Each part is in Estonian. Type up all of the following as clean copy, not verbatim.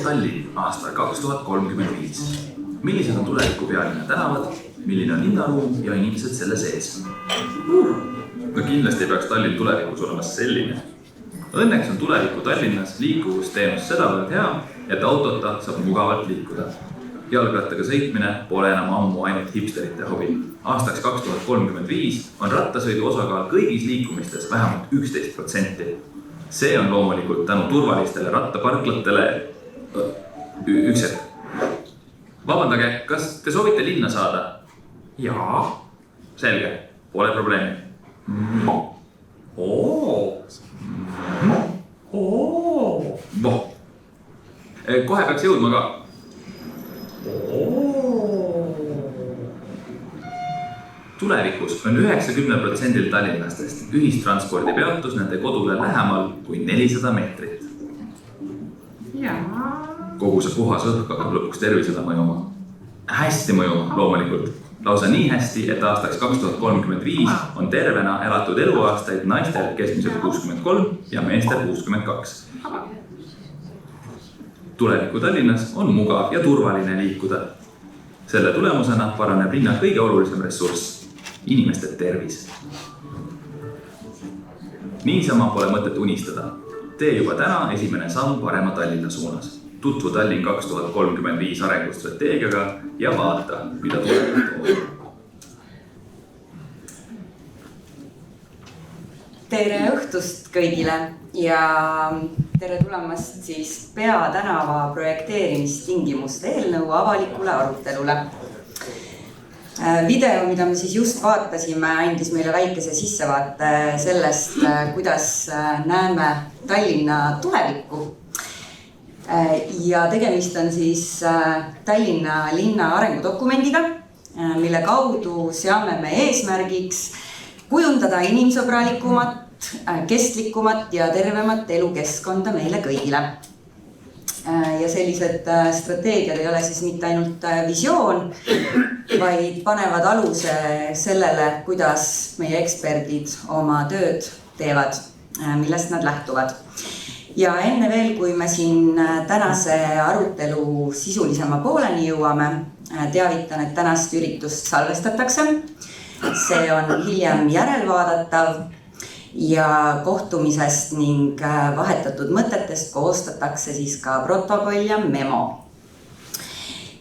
Tallinn aastal 2035. Millised on tuleviku pealinna tänavad, milline on linnaruum ja inimesed selle sees? No kindlasti peaks Tallinn tulevikus olema selline. Õnneks on tuleviku Tallinnas liikuvusteenus sedavõrd hea, et autota saab mugavalt liikuda. Jalgrattaga sõitmine pole enam ammu ainult hipsterite hobi. Aastaks 2035 on rattasõidu osakaal kõigis liikumistes vähemalt 11%. See on loomulikult tänu turvalistele rattaparklatele. Üks hetk. Vabandage, kas te soovite linna saada? Jaa. Selge, pole probleemi. Kohe peaks jõudma ka. Tulevikus on 90% tallinlastest ühistranspordi peatus nende kodule lähemal kui 400 meetrit. Kogu see puhas õhk hakkab lõpuks tervisele mõjuma. Hästi mõjuma, loomulikult. Lausa nii hästi, et aastaks 2035 on tervena elatud eluaastaid naistel keskmiselt 63 ja meestel 62. Tuleviku Tallinnas on mugav ja turvaline liikuda. Selle tulemusena paraneb linna kõige olulisem ressurss, inimeste tervis. Niisama pole mõtet unistada. Tee juba täna esimene samm parema Tallinna suunas. Tutvu Tallinn 2035 arengustrateegiaga ja vaata, mida tuleb tooma. Tere õhtust kõigile ja tere tulemast siis Pea tänava projekteerimistingimuste eelnõu avalikule arutelule. Video, mida me siis just vaatasime, andis meile väikese sissevaate sellest, kuidas näeme Tallinna tulevikku. Ja tegemist on siis Tallinna linna arengudokumendiga, mille kaudu seame me eesmärgiks kujundada inimsõbralikumat, kestlikumat ja tervemat elukeskkonda meile kõigile. Ja sellised strateegiad ei ole siis mitte ainult visioon, vaid panevad aluse sellele, kuidas meie eksperdid oma tööd teevad, millest nad lähtuvad. Ja enne veel, kui me siin tänase arutelu sisulisema pooleni jõuame, teavitan, et tänast üritust salvestatakse. See on hiljem järelvaadatav ja kohtumisest ning vahetatud mõtetest koostatakse siis ka protokoll ja memo.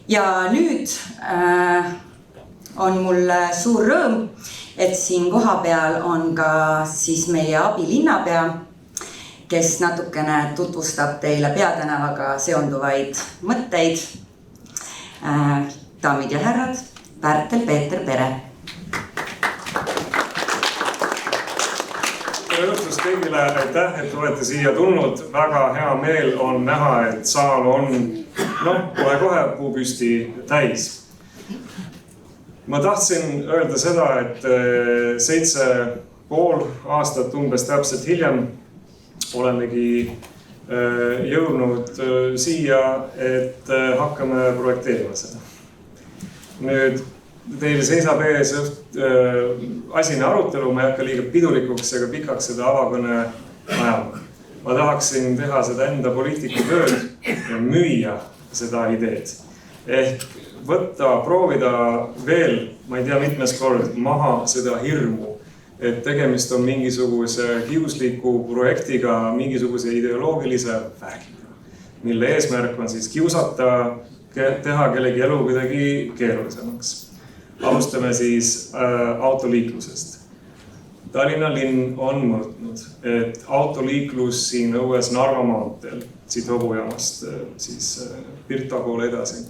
Ja nüüd on mul suur rõõm, et siin kohapeal on ka siis meie abilinnapea, kes natukene tutvustab teile Peatänavaga seonduvaid mõtteid. Daamid ja härrad, Pärtel Peeter Pere. Tere õhtust kõigile, aitäh, et olete siia tulnud. Väga hea meel on näha, et saal on kohe puupüsti täis. Ma tahtsin öelda seda, et 7,5 aastat umbes täpselt hiljem olemegi jõudnud siia, et hakkame projekteerima seda. Nüüd teil seisab ees asine arutelu, ma ei hakka liiga pidulikuks ega pikaks seda avakõne ajama. Ma tahaksin teha seda enda poliitikutööd ja müüa seda ideed. Ehk proovida veel, ma ei tea mitmes kord, maha seda hirmu, et tegemist on mingisuguse kiusliku projektiga, mingisuguse ideoloogilise värgiga, mille eesmärk on siis kiusata, teha kellegi elu kuidagi keerulisemaks. Alustame siis autoliiklusest. Tallinna linn on mõõtnud, et autoliiklus siin õues Narva maanteel, siit Hobujamast siis Pirta poole edasi.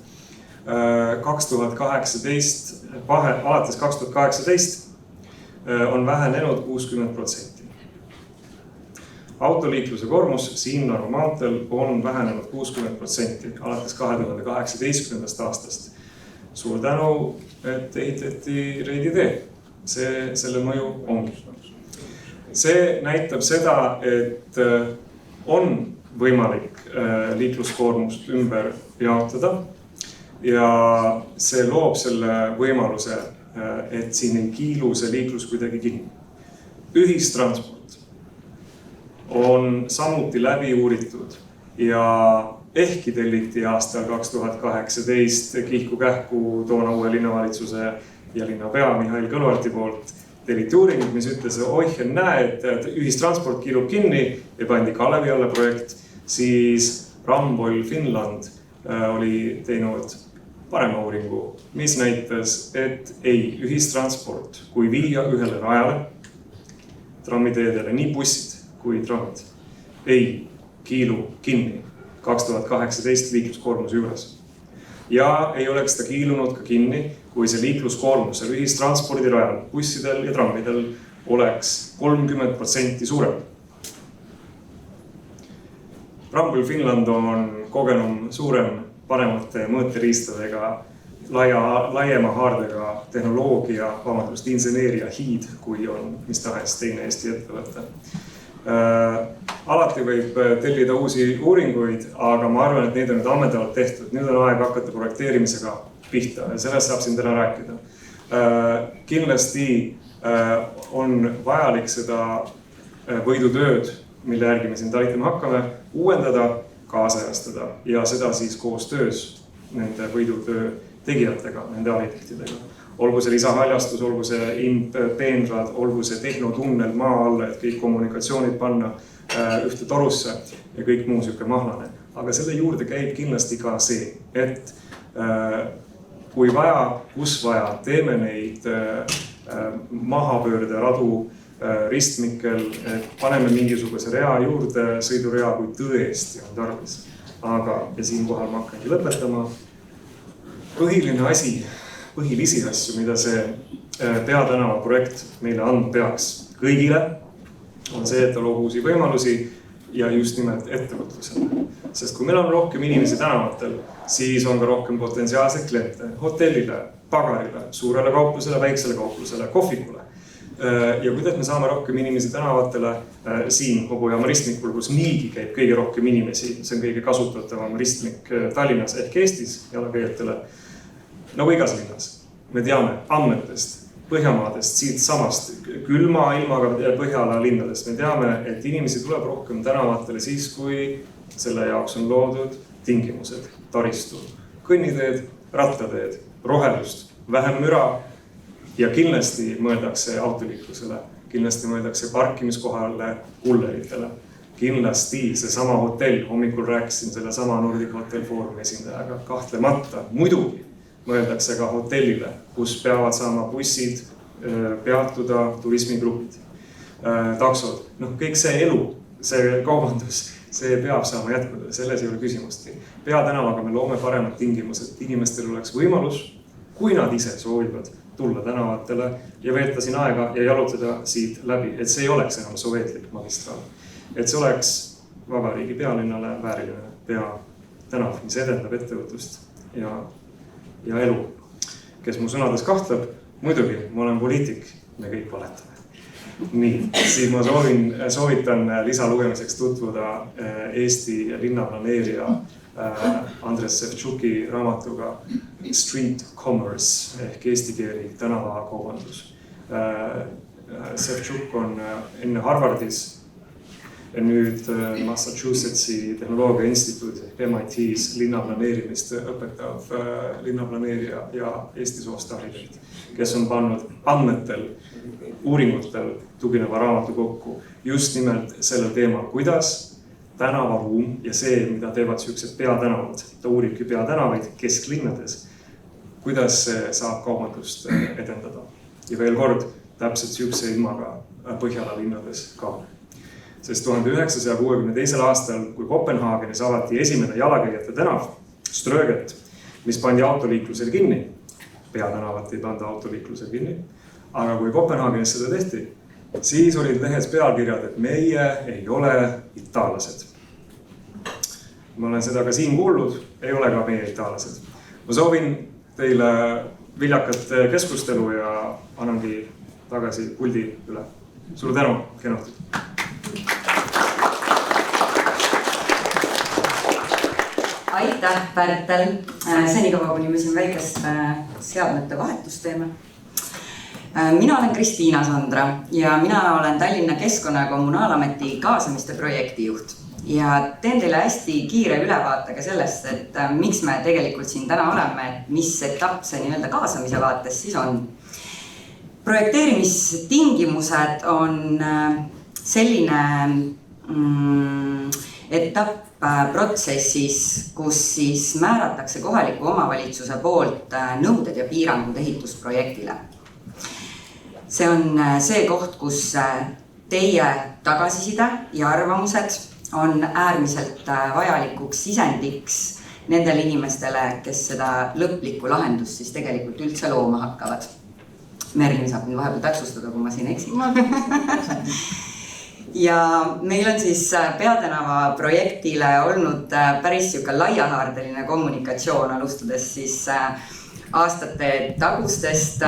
2018, alates 2018 on vähenenud 60%. Autoliikluse koormus siin Narva maanteel on vähenenud 60% alates 2018. aastast. Suur tänu, et ehitati Reidi tee. Selle mõju ongi. See näitab seda, et on võimalik liikluskoormust ümber jaotada ja see loob selle võimaluse, et siin ei kiilu see liiklus kuidagi kinni. Ühistransport on samuti läbi uuritud ja ehkki telliti aastal 2018 kihku-kähku toona uue linnavalitsuse ja linnapea Mihhail Kõlvarti poolt telliti uuring, mis ütles, oih, näe, et ühistransport kiilub kinni ja pandi Kalevi alla projekt, siis Ramboll Finland oli teinud parema uuringu, mis näitas, et ei, ühistransport, kui viia ühele rajale, trammiteedele, nii bussid kui trammid, ei kiilu kinni 2018 liikluskoormuse juures. Ja ei oleks ta kiilunud ka kinni, kui see liikluskoormus ühistranspordirajal, bussidel ja trammidel oleks 30% suurem. Ramboll Finland on kogenum suurem paremate mõõteriistadega, laiema haardega tehnoloogia, inseneeria hiid, kui on mis tahes teine Eesti ettevõte. Alati võib tellida uusi uuringuid, aga ma arvan, et neid on nüüd ammendavalt tehtud. Nüüd on aeg hakata projekteerimisega pihta ja sellest saab siin täna rääkida. Kindlasti on vajalik seda võidutööd, mille järgi me siin talitama hakkame, uuendada, kaasajastada ja seda siis koos töös nende võidutöö tegijatega, nende arhitektidega. Olgu see lisahaljastus, olgu see peenrad, olgu see tehnotunnel maa alla, et kõik kommunikatsioonid panna ühte torusse ja kõik muu siuke mahlane. Aga selle juurde käib kindlasti ka see, et kui vaja, kus vaja, teeme neid mahapöörde radu ristmikel, et paneme mingisuguse rea juurde, sõidurea, kui tõesti on tarvis. Aga, ja siinkohal ma hakkangi lõpetama, põhiline asi, põhilisi asju, mida see Peatänava projekt meile andma peaks kõigile, on see, et ta loob uusi võimalusi ja just nimelt ettevõtlusele. Sest kui meil on rohkem inimesi tänavatel, siis on ka rohkem potentsiaalseid kliente hotellile, pagarile, suurele kauplusele, väiksele kauplusele, kohvikule. Ja kuidas me saame rohkem inimesi tänavatele siin Hobujaama ristmikul, kus niigi käib kõige rohkem inimesi, see on kõige kasutatavam ristmik Tallinnas ehk Eestis jalakäijatele, nagu igas linnas. Me teame andmetest, Põhjamaadest, siit samast külma ilmaga Põhjala linnadest. Me teame, et inimesi tuleb rohkem tänavatele siis, kui selle jaoks on loodud tingimused, taristu, kõnniteed, rattateed, rohelust, vähem müra ja kindlasti mõeldakse autoliiklusele, kindlasti mõeldakse parkimiskohale, kulleritele. Kindlasti see sama hotell, hommikul rääkisin selle sama Nordic Hotel Foorumi esindajaga, kahtlemata, muidugi mõeldakse ka hotellile, kus peavad saama bussid, peatuda turismigrupid, taksod. Kõik see elu, see kaubandus, see peab saama jätkuda, selles ei ole küsimustki. Peatänavaga me loome paremad tingimused, et inimestel oleks võimalus, kui nad ise soovivad tulla tänavatele ja veeta siin aega ja jalutada siit läbi, et see ei oleks enam sovetlik magistraal. Et see oleks vabariigi pealinnale vääriline peatänav, mis edendab ettevõtlust ja elu. Kes mu sõnades kahtleb, muidugi, ma olen poliitik, me kõik valetame. Nii, siis ma soovitan lisalugemiseks tutvuda Eesti linnaplaneerija Andres Sevtšuki raamatuga Street Commerce ehk eesti keeli tänavakaubandus. Sevtšuk on enne Harvardis ja nüüd Massachusettsi tehnoloogia instituudis ehk MIT's linnaplaneerimist õpetav linnaplaneerija ja Eesti soost arhitekt, kes on pannud andmetel, uuringutel tugineva raamatu kokku just nimelt sellel teemal, kuidas tänavaruum ja see, mida teevad siuksed peatänavad, ta uuribki peatänavaid kesklinnades, kuidas see saab kaubandust edendada. Ja veel kord, täpselt siukse ilmaga Põhjala linnades ka. Sest 1962. aastal, kui Kopenhaagenis avati esimene jalakäijate tänav, Ströget, mis pandi autoliiklusel kinni, peatänavat ei panda autoliiklusel kinni, aga kui Kopenhaagenis seda tehti, siis olid lehes pealkirjad, et meie ei ole itaallased. Ma olen seda ka siin kuulnud, ei ole ka meie itaallased. Ma soovin teile viljakat keskustelu ja annangi tagasi puldi üle. Suur tänu, kena õhtut! Aitäh, Pärtel! Senikaua, kuni me siin väikest seadmete vahetust teeme. Mina olen Kristiina Sandra ja mina olen Tallinna Keskkonna- ja Kommunaalameti kaasamiste projektijuht. ja teen teile hästi kiire ülevaate ka sellest, et miks me tegelikult siin täna oleme, et mis etapp see nii-öelda kaasamise vaates siis on. Projekteerimistingimused on selline etapp protsessis, kus siis määratakse kohaliku omavalitsuse poolt nõuded ja piirangud ehitusprojektile. See on see koht, kus teie tagasiside ja arvamused on äärmiselt vajalikuks sisendiks nendele inimestele, kes seda lõplikku lahendust siis tegelikult üldse looma hakkavad. Merlin saab nüüd vahepeal täpsustada, kui ma siin eksin. Ja meil on siis Peatänava projektile olnud päris laiahaardeline kommunikatsioon, alustades siis aastate tagustest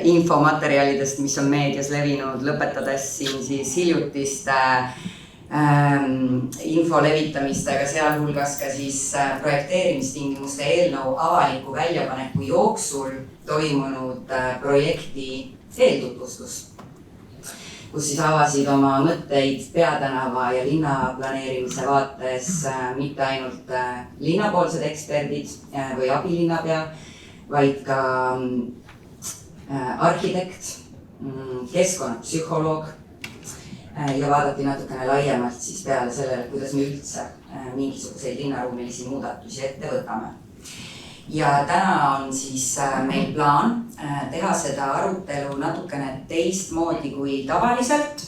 infomaterjalidest, mis on meedias levinud, lõpetades siin siis hiljutiste info levitamistega, sealhulgas ka siis projekteerimistingimuste eelnõu avaliku väljapaneku jooksul toimunud projekti eeltutvustus, kus siis avasid oma mõtteid Peatänava ja linnaplaneerimise vaates mitte ainult linnapoolsed eksperdid või abilinnapea, vaid ka arhitekt, keskkonnapsühholoog ja vaadati natukene laiemalt siis peale sellele, kuidas me üldse mingisuguseid linnaruumilisi muudatusi ette võtame. Ja täna on siis meil plaan teha seda arutelu natukene teistmoodi kui tavaliselt,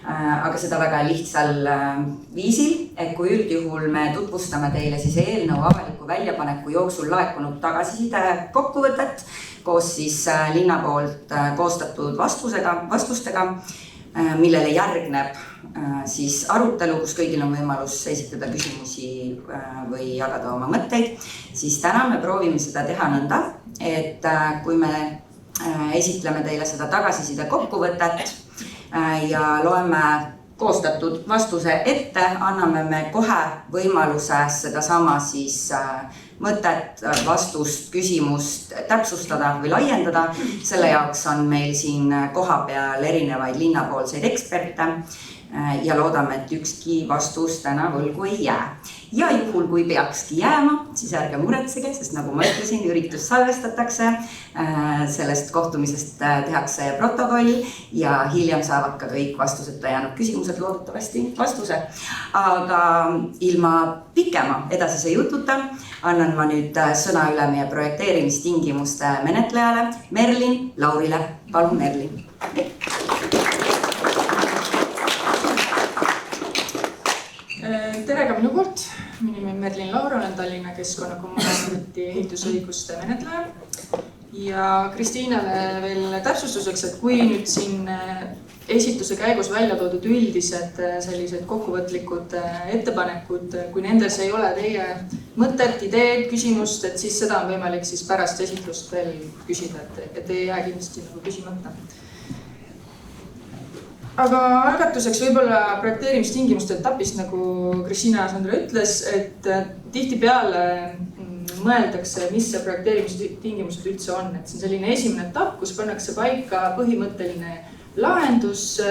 aga seda väga lihtsal viisil, et kui üldjuhul me tutvustame teile siis eelnõu avaliku väljapaneku jooksul laekunud tagasiside kokkuvõtet koos siis linna poolt koostatud vastustega, millele järgneb siis arutelu, kus kõigil on võimalus esitada küsimusi või jagada oma mõtteid, siis täna me proovime seda teha nõnda, et kui me esitleme teile seda tagasiside kokkuvõtet ja loeme koostatud vastuse ette, anname me kohe võimaluse sedasama siis mõtet, vastust, küsimust täpsustada või laiendada. Selle jaoks on meil siin koha peal erinevaid linnapoolseid eksperte ja loodame, et ükski vastus täna võlgu ei jää. Ja juhul, kui peakski jääma, siis ärge muretsege, sest nagu ma ütlesin, üritus salvestatakse, sellest kohtumisest tehakse protokoll ja hiljem saavad ka kõik vastuseta jäänud küsimused loodetavasti vastuse. Aga ilma pikema edasise jututa annan ma nüüd sõna üle meie projekteerimistingimuste menetlejale Merlin Laurile. Palun, Merlin. Tere ka minu poolt. Minu nimi on Merlin Laur, olen Tallinna Keskkonnakommunaalameti ehitusõiguste menetleja. Ja Kristiinale veel täpsustuseks, et kui nüüd siin esituse käigus välja toodud üldised sellised kokkuvõtlikud ettepanekud, kui nendes ei ole teie mõtet, ideed, küsimust, et siis seda on võimalik siis pärast esitlust veel küsida, et ei jää kindlasti nagu küsimata. Aga algatuseks võib-olla projekteerimistingimuste etapist, nagu Kristiina Sandra ütles, et tihtipeale mõeldakse, mis see projekteerimistingimused üldse on. Et see on selline esimene etapp, kus pannakse paika põhimõtteline lahendus,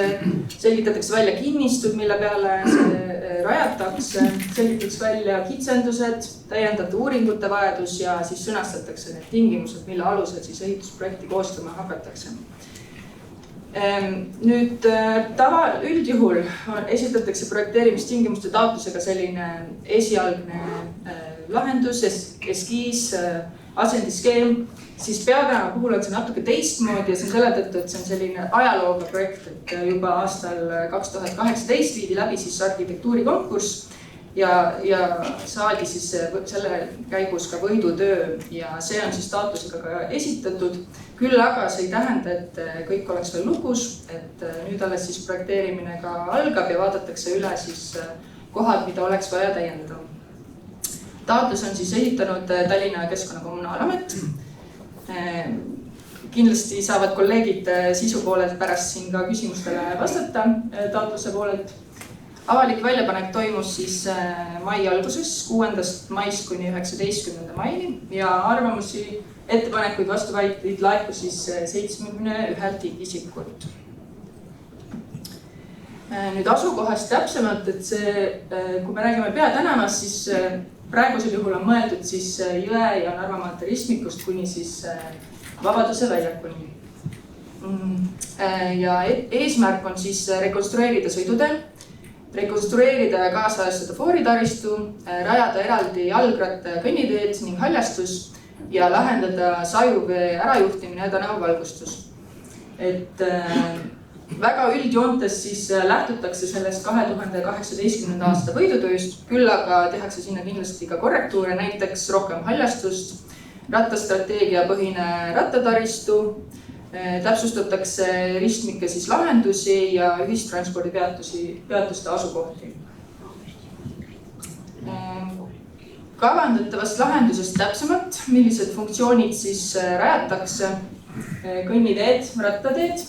selgitatakse välja kinnistud, mille peale see rajatakse, selgitatakse välja kitsendused, täiendavate uuringute vajadus ja siis sõnastatakse need tingimused, mille alusel siis ehitusprojekti koostama hakatakse. Nüüd üldjuhul esitatakse projekteerimistingimuste taotlusega selline esialgne lahendus, eskiis, asendiskeem, siis Peatänava puhul on see natuke teistmoodi ja see on selle tõttu, et see on selline ajalooga projekt, et juba aastal 2018 viidi läbi siis arhitektuurikonkurss ja saadi siis selle käigus ka võidutöö ja see on siis taotlusega ka esitatud. Küll aga see ei tähenda, et kõik oleks veel lukus, et nüüd alles siis projekteerimine ka algab ja vaadatakse üle siis kohad, mida oleks vaja täiendada. Taotlus on siis esitanud Tallinna Keskkonnakommunaalamet. Kindlasti saavad kolleegid sisu poolelt pärast siin ka küsimustele vastata taotluse poolelt. Avalik väljapanek toimus siis mai alguses, 6. maist kuni 19. maini ja arvamusi, ettepanekuid, vastuväiteid laekus siis 71 isikult. Nüüd asukohast täpsemalt, et see, kui me räägime peatänavast, siis praegusel juhul on mõeldud siis Jõe ja Narva maantee ristmikust kuni siis Vabaduse väljakuni. Ja eesmärk on siis rekonstrueerida sõiduteel, rekonstrueerida ja kaasajastada fooritaristu, rajada eraldi jalgratta ja kõnniteed ning haljastus ja lahendada sajuvee ärajuhtimine ja tänavavalgustus. Et väga üldjoontes siis lähtutakse sellest 2018. aasta võidutööst, küll aga tehakse sinna kindlasti ka korrektuure, näiteks rohkem haljastust, rattastrateegia põhine rattataristu, täpsustatakse ristmike siis lahendusi ja ühistranspordi peatuste asukohti. Kavandatavast lahendusest täpsemalt, millised funktsioonid siis rajatakse, kõnniteed, rattateed,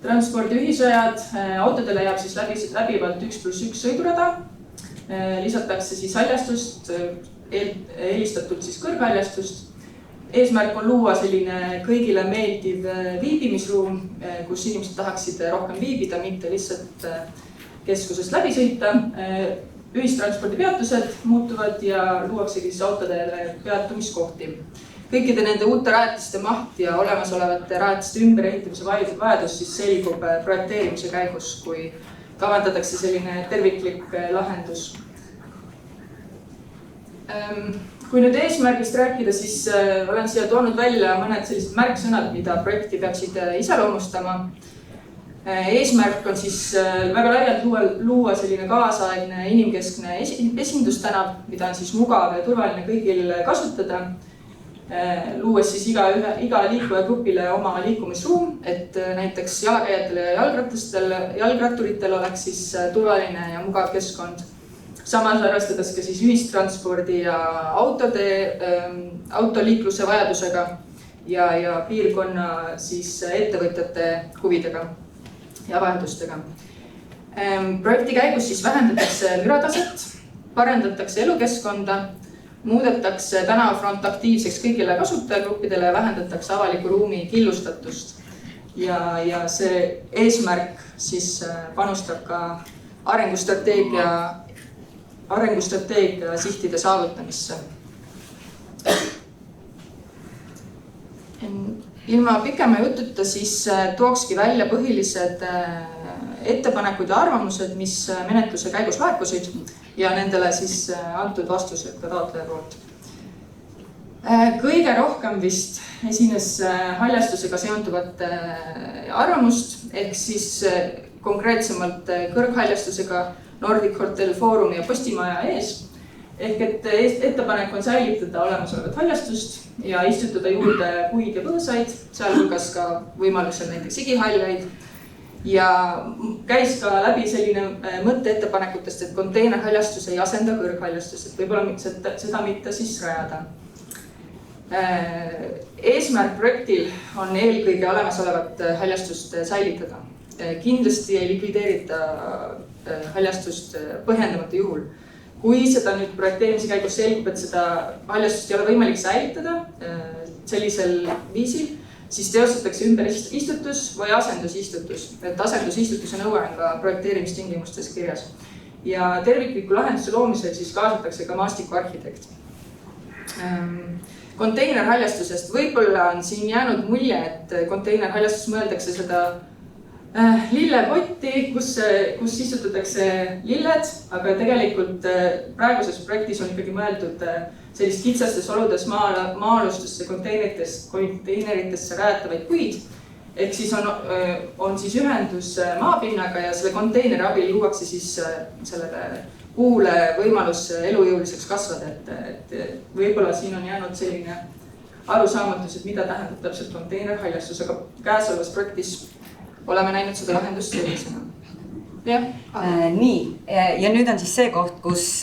transpordi ühisajad, autodele jääb siis läbivalt 1+1 sõidurada, lisatakse siis haljastust, eelistatult siis kõrghaljastust. Eesmärk on luua selline kõigile meeldiv viibimisruum, kus inimesed tahaksid rohkem viibida, mitte lihtsalt keskusest läbi sõita. Ühistranspordi peatused muutuvad ja luuaksegi siis autodele peatumiskohti. Kõikide nende uute rajatiste maht ja olemasolevate rajatiste ümberehitamise vajadus siis selgub projekteerimise käigus, kui kavandatakse selline terviklik lahendus. Kui nüüd eesmärgist rääkida, siis olen siia toonud välja mõned sellised märksõnad, mida projekti peaksid iseloomustama. Eesmärk on siis väga laialt luua selline kaasaegne inimkeskne esindustänav, mida on siis mugav ja turvaline kõigil kasutada. Luues siis iga liikuja grupile oma liikumisruum, et näiteks jalakäijatele ja jalgratturitel oleks siis turvaline ja mugav keskkond. Samas arvestades ka siis ühistranspordi ja autoliikluse vajadusega ja piirkonna siis ettevõtjate huvidega ja vajadustega. Projekti käigus siis vähendatakse mürataset, parendatakse elukeskkonda, muudetakse tänavafront aktiivseks kõigile kasutajagruppidele ja vähendatakse avaliku ruumi killustatust. Ja see eesmärk siis panustab ka arengustrateegia sihtide saavutamisse. Ilma pikema jututa siis tookski välja põhilised ettepanekud ja arvamused, mis menetluse käigus laekusid ja nendele siis antud vastused ka taotleja poolt. Kõige rohkem vist esines haljastusega seonduvat arvamust, ehk siis konkreetsemalt kõrghaljastusega Nordic Hotel Foorumi ja Postimaja ees. Ehk et ettepanek on säilitada olemasolevat haljastust ja istutada juurde puid ja põõsaid, sealhulgas ka võimalusel näiteks igihaljaid. Ja käis ka läbi selline mõtte ettepanekutest, et konteinerhaljastus ei asenda kõrghaljastust, et võib-olla seda mitte siis rajada. Eesmärk projektil on eelkõige olemasolevat haljastust säilitada. Kindlasti ei likvideerita haljastust põhjendamata juhul. Kui seda nüüd projekteerimise käigus selgub, et seda haljastust ei ole võimalik säilitada sellisel viisil, siis teostatakse ümberistutus või asendusistutus. Et asendusistutuse nõue on ka projekteerimistingimustes kirjas. Ja tervikliku lahenduse loomisel siis kaasatakse ka maastikuarhitekt. Konteinerhaljastusest võib-olla on siin jäänud mulje, et konteinerhaljastus mõeldakse seda lillepotti, kus istutatakse lilled, aga tegelikult praeguses projektis on ikkagi mõeldud sellist kitsastes oludes maa-alustesse konteineritesse rajatavaid puid. Ehk siis on siis ühendus maapinnaga ja selle konteineri abil luuakse siis sellele puule võimalus elujõuliseks kasvada. Et võib-olla siin on jäänud selline arusaamatus, et mida tähendab täpselt konteinerhaljastus, aga käesolevas projektis oleme näinud seda lahendust sellisena. Nii, ja nüüd on siis see koht, kus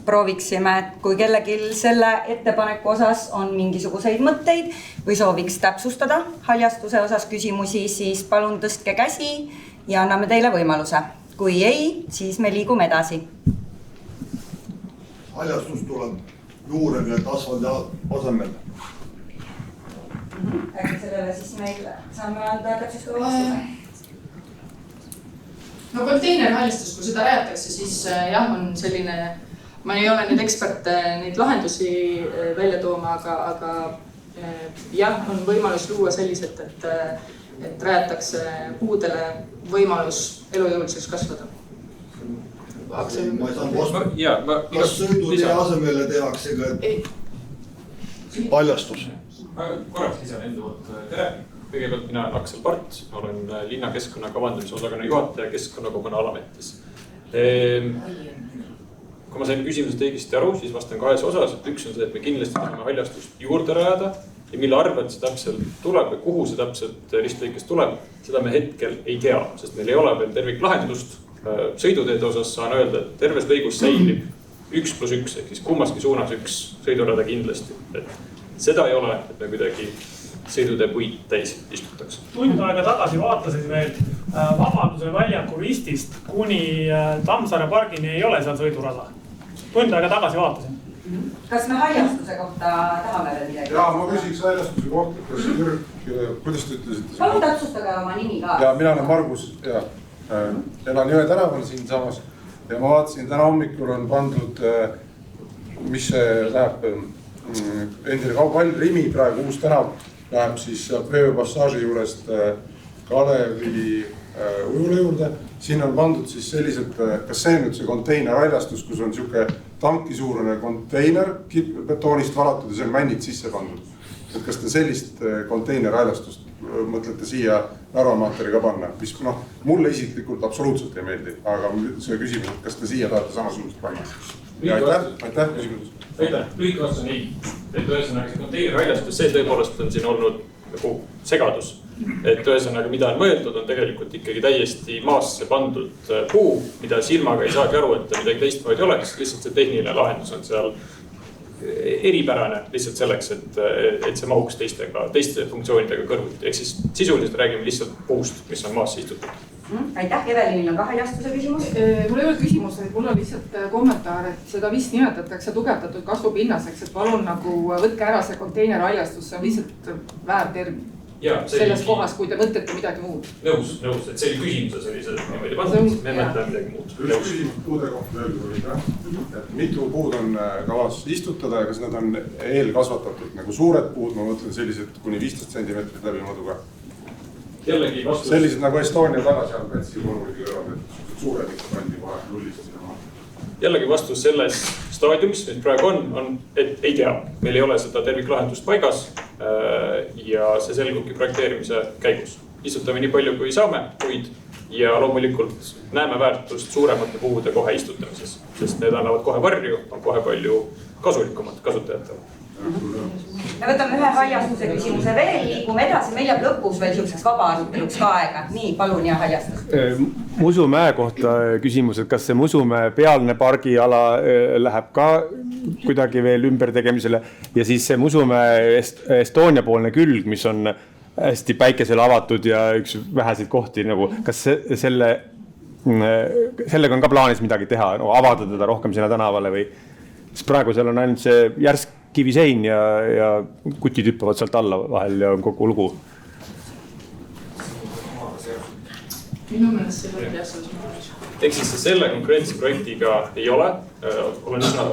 prooviksime, et kui kellelgi selle ettepaneku osas on mingisuguseid mõtteid või sooviks täpsustada haljastuse osas küsimusi, siis palun tõstke käsi ja anname teile võimaluse. Kui ei, siis me liigume edasi. Haljastus tuleb juurele asfaldi asemel. Äkki sellele siis meil saame anda täpsustava vastuse. no konteinerhaljastus, kui seda rajatakse, siis jah, on selline, ma ei ole nüüd ekspert neid lahendusi välja tooma, aga jah, on võimalus luua selliselt, et rajatakse puudele võimalus elujõuliseks kasvada. Ma ei saanud vastu. Kas sõidutee asemele tehakse ka haljastus? Ma korraks lisan enda poolt tere. Kõigepealt mina olen Aksel Part, olen linna keskkonna kavandamise osakonna juhataja keskkonnakoguna alametis. Kui ma sain küsimusest õigesti aru, siis vastan kahes osas. Üks on see, et me kindlasti tahame haljastust juurde rajada ja mille arvelt see täpselt tuleb või kuhu see täpselt ristlõikes tuleb, seda me hetkel ei tea, sest meil ei ole veel terviklahendust. Sõiduteede osas saan öelda, et terves lõigus säilib 1+1 ehk siis kummaski suunas üks sõidurada kindlasti. Et seda ei ole, et me kuidagi sõidutee puid täis istutaks. Tund aega tagasi vaatasin veel Vabaduse väljaku ristist kuni Tammsaare pargini ei ole seal sõidurada. Tund aega tagasi vaatasin. Kas me haljastuse kohta tahame veel midagi? Jaa, ma küsiks haljastuse kohta, kas kuidas te ütlesite? Palun täpsustage oma nimi ka. Ja mina olen Margus ja elan Jõe tänaval siin samas ja ma vaatasin, täna hommikul on pandud, mis läheb endine kaupall Rimi, praegu uus tänav, läheb siis veepassaaži juurest Kalevi ujula juurde. Siin on pandud siis selliselt, kas see nüüd see konteinerhaljastus, kus on siuke tankisuurune konteiner betoonist valatud ja see on männid sisse pandud. Et kas te sellist konteinerhaljastust mõtlete siia narvamaateri ka panna, mis mulle isiklikult absoluutselt ei meeldi, aga see küsimus, et kas te siia tahate samasugust panna? Ja aitäh küsimus. Aitäh, lühike vastus on ei. Et ühesõnaga see konteinerhaljastus, see tõepoolest on siin olnud nagu segadus. Et ühesõnaga, mida on mõeldud, on tegelikult ikkagi täiesti maasse pandud puu, mida silmaga ei saagi aru, et midagi teistmoodi oleks. Lihtsalt see tehniline lahendus on seal eripärane lihtsalt selleks, et see mahuks teiste funktsioonidega kõrvuti. Ehk siis sisuliselt räägime lihtsalt puust, mis on maasse istutud. Aitäh, Evelinil on ka haljastuse küsimus. Mul ei ole küsimus, mul on lihtsalt kommentaar, et seda vist nimetatakse tugevdatud kasvupinnaseks, et palun nagu võtke ära see konteinerhaljastus, see on lihtsalt väär termin. Selles kohas, kui te mõtlete midagi muud. Nõus, et see oli küsimuses oli see niimoodi pandud, me mõtleme midagi muud. Üks küsimus puude kohta öeldud, et mitu puud on kavas istutada ja kas need on eelkasvatatud nagu suured puud, ma mõtlen sellised kuni 15 centimeetrit läbi mõduga. Jällegi vastus. Sellised nagu Estonia taga seal Pätsi konuligi kõrvad, et suured ikka pandi kohe nullist sinna maha. Jällegi vastus selles staadiumis, mis praegu on, et ei tea. Meil ei ole seda terviklahendust paigas ja see selgubki projekteerimise käigus. Istutame nii palju, kui saame puid ja loomulikult näeme väärtust suuremate puude kohe istutamises, sest need annavad kohe varju, on kohe palju kasulikumad kasutajatele. Me võtame ühe haljastuse küsimuse veel, liigume edasi, meil jääb lõpus veel siukseks vaba aruteluks ka aega. Nii, palun ja haljastus. Musumäe kohta küsimus, et kas see Musumäe pealne pargiala läheb ka kuidagi veel ümber tegemisele ja siis see Musumäe Estonia poolne külg, mis on hästi päikesele avatud ja üks väheseid kohti, nagu, kas sellega on ka plaanis midagi teha, avada teda rohkem sinna tänavale või praegu seal on ainult see järsk kivisein ja kutid hüppavad sealt alla vahel ja on kogu lugu. Minu meelest see oli jässus. Ehk siis selle konkreetse projektiga ei ole. Olen üsna,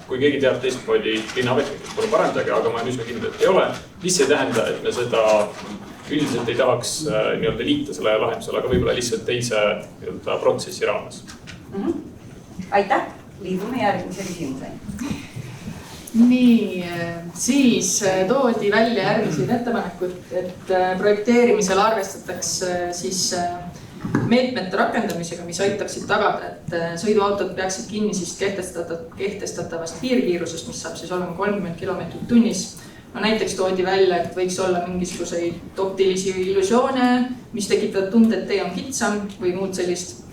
kui keegi teab teistmoodi linnavetnikust, pole parandage, aga ma olen üsna kindel, et ei ole. Mis ei tähenda, et me seda üldiselt ei tahaks liita selle lahendusele, aga võib-olla lihtsalt teise protsessi raames. Aitäh, liigume järgmise küsimuseni. Nii, siis toodi välja järgmised ettepanekud, et projekteerimisel arvestatakse siis meetmete rakendamisega, mis aitaksid tagada, et sõiduautod peaksid kinni siis kehtestatavast piirkiirusest, mis saab siis olema 30 km tunnis. No näiteks toodi välja, et võiks olla mingisuguseid optilisi illusioone, mis tekitavad tunde, et tee on kitsam või muud sellist.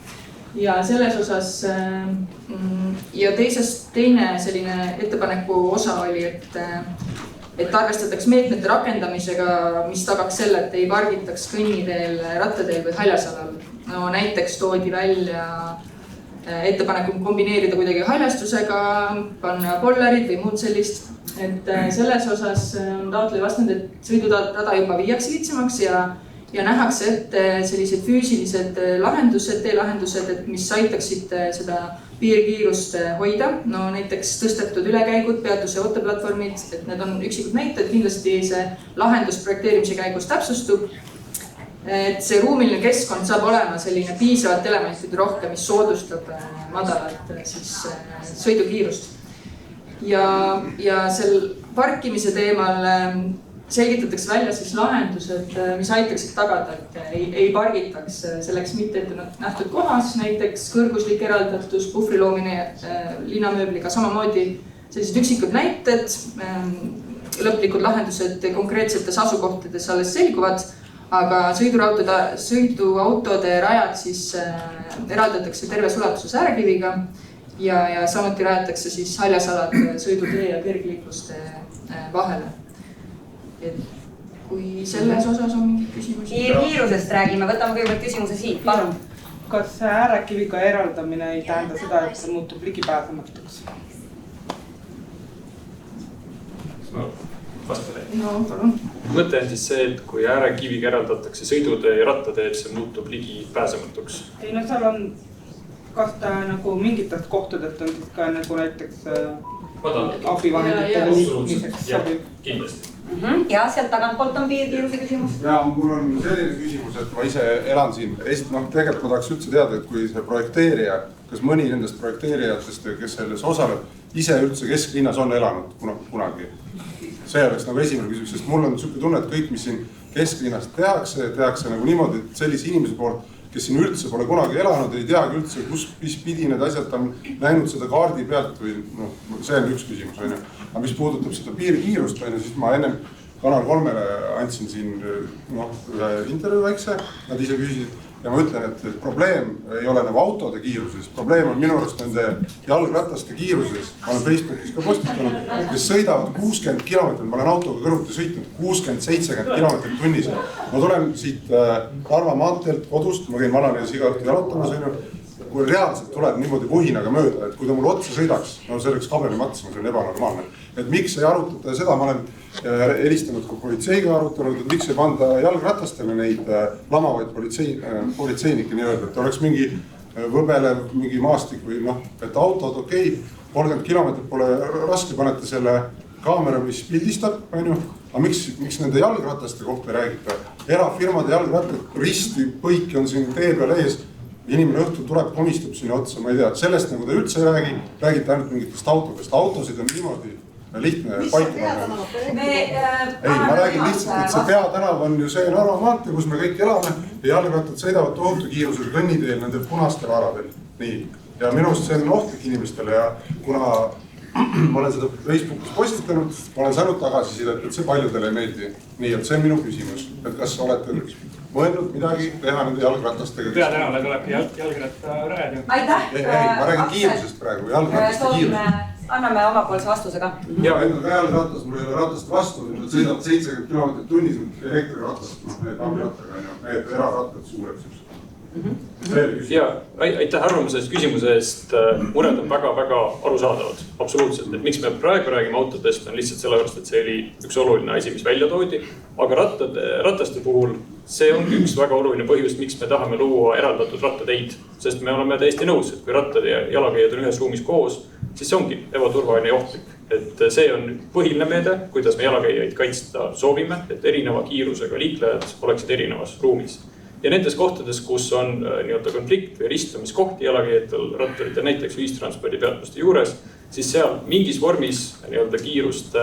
Ja selles osas ja teine selline ettepaneku osa oli, et arvestataks meetmete rakendamisega, mis tagaks selle, et ei pargitaks kõnniteel, rattateel või haljasalal. No näiteks toodi välja ettepaneku kombineerida kuidagi haljastusega, panna pollerid või muud sellist. Et selles osas on taotleja vastanud, et sõidurada juba viiakse kitsamaks ja ja nähakse ette sellised füüsilised lahendused, teelahendused, et mis aitaksid seda piirkiirust hoida. No näiteks tõstetud ülekäigud, peatus- ja ooteplatvormid, et need on üksikud näited, kindlasti see lahendus projekteerimise käigus täpsustub. Et see ruumiline keskkond saab olema selline piisavalt elementide rohke, mis soodustab madalat sõidukiirust. Ja sel parkimise teemal selgitatakse välja siis lahendused, mis aitaksid tagada, et ei pargitaks selleks mitte ette nähtud kohas, näiteks kõrguslik eraldatus, puhvri loomine linnamööbliga, samamoodi sellised üksikud näited, lõplikud lahendused konkreetsetes asukohtades alles selguvad, aga sõiduautode rajad siis eraldatakse terves ulatuses äärekiviga ja samuti rajatakse siis haljasalad sõidutee ja kergliikluste vahele. Et kui selles osas on mingi küsimusi? Kiirusest räägime, võtame kõigepealt küsimuse siit, palun. Kas äärekiviga eraldamine ei tähenda seda, et see muutub ligipääsematuks? No, palun. Mõte on siis see, et kui äärekiviga eraldatakse sõidutee ja rattateed, see muutub ligipääsematuks. Ei, no seal on, kas ta nagu mingitest kohtadelt on siis ka nagu näiteks abivahendite liikmiseks sobib? Kindlasti. Ja sealt tagantpoolt on piirkiiruse küsimus. Ja mul on selline küsimus, et ma ise elan siin. Tegelikult ma tahaks üldse teada, et kui see projekteerija, kas mõni nendest projekteerijatest, kes selles osaleb, ise üldse kesklinnas on elanud kunagi. See oleks nagu esimene küsimus, sest mul on niisugune tunne, et kõik, mis siin kesklinnas tehakse nagu niimoodi, et sellise inimese poolt, kes siin üldse pole kunagi elanud, ei teagi üldse, mis pidi need asjad on näinud seda kaardi pealt või see on üks küsimus. Aga mis puudutab seda piirkiirust, siis ma ennem Kanal 3-le andsin siin ühe intervjuu väikse, nad ise küsisid ja ma ütlen, et probleem ei ole nagu autode kiiruses, probleem on minu arust nende jalgrataste kiiruses. Ma olen Facebookis ka postitanud, kes sõidavad 60 kilomeetrit, ma olen autoga kõrvuti sõitnud 60-70 kilomeetrit tunnis. Ma tulen siit Narva maanteelt kodust, ma käin Vanalinnas iga õhtu jalutamas, kui reaalselt tuleb niimoodi vuhinaga mööda, et kui ta mul otsa sõidaks, see oleks kabeli matsima, see on ebanormaalne. Et miks ei arutata seda, ma olen helistanud kui politseiga arutanud, et miks ei panda jalgratastele neid lamavaid politseinikke nii-öelda, et oleks mingi võbelev, mingi maastik või et autod okei, 30 kilomeetrit pole raske, panete selle kaamera, mis pildistab, aga miks nende jalgrataste kohta räägite? Erafirmade jalgrattad, risti põiki on siin tee peal ees, inimene õhtul tuleb, komistab sinna otsa, ma ei tea, sellest nagu ta üldse ei räägi, räägite ainult mingitest autodest, autosid on niimoodi lihtne paika. Ei, ma räägin lihtsalt, et see peatänav on ju see Narva maantee, kus me kõik elame ja jalgrattad sõidavad tohutu kiirusel kõnniteel nende punastel aradel. Nii. Ja minu arust see on ohtlik inimestele ja kuna ma olen seda Facebookis postitanud, ma olen saanud tagasisidet, et see paljudele ei meeldi. Nii, et see on minu küsimus, et kas olete mõelnud midagi teha nende jalgratastega? Peatänavale tulebki jalgrattarajad. Aitäh! Ei, ma räägin kiirusest praegu, jalgrataste kiirusest. Anname omapoolse vastusega. Ja, enda jalgratas, mul ei ole ratast vastu, nad sõidavad 70 kilomeetrit tunnis elektriratast, need amirattaga, need erarattad suureks. Ja aitäh arvamuse eest, küsimuse eest. Mured on väga-väga arusaadavad, absoluutselt. Et miks me praegu räägime autodest on lihtsalt sellepärast, et see oli üks oluline asi, mis välja toodi. Aga rataste puhul see ongi üks väga oluline põhjus, miks me tahame luua eraldatud rattateid. Sest me oleme täiesti nõus, et kui rattad ja jalakäijad on ühes ruumis koos, siis see ongi ebaturvaline ja ohtlik. Et see on põhiline meede, kuidas me jalakäijaid kaitsta soovime, et erineva kiirusega liiklejad oleksid erinevas ruumis. Ja nendes kohtades, kus on konflikt või ristumiskohti jalakäijatel ratturitel, näiteks ühistranspordi peatuste juures, siis seal mingis vormis kiirust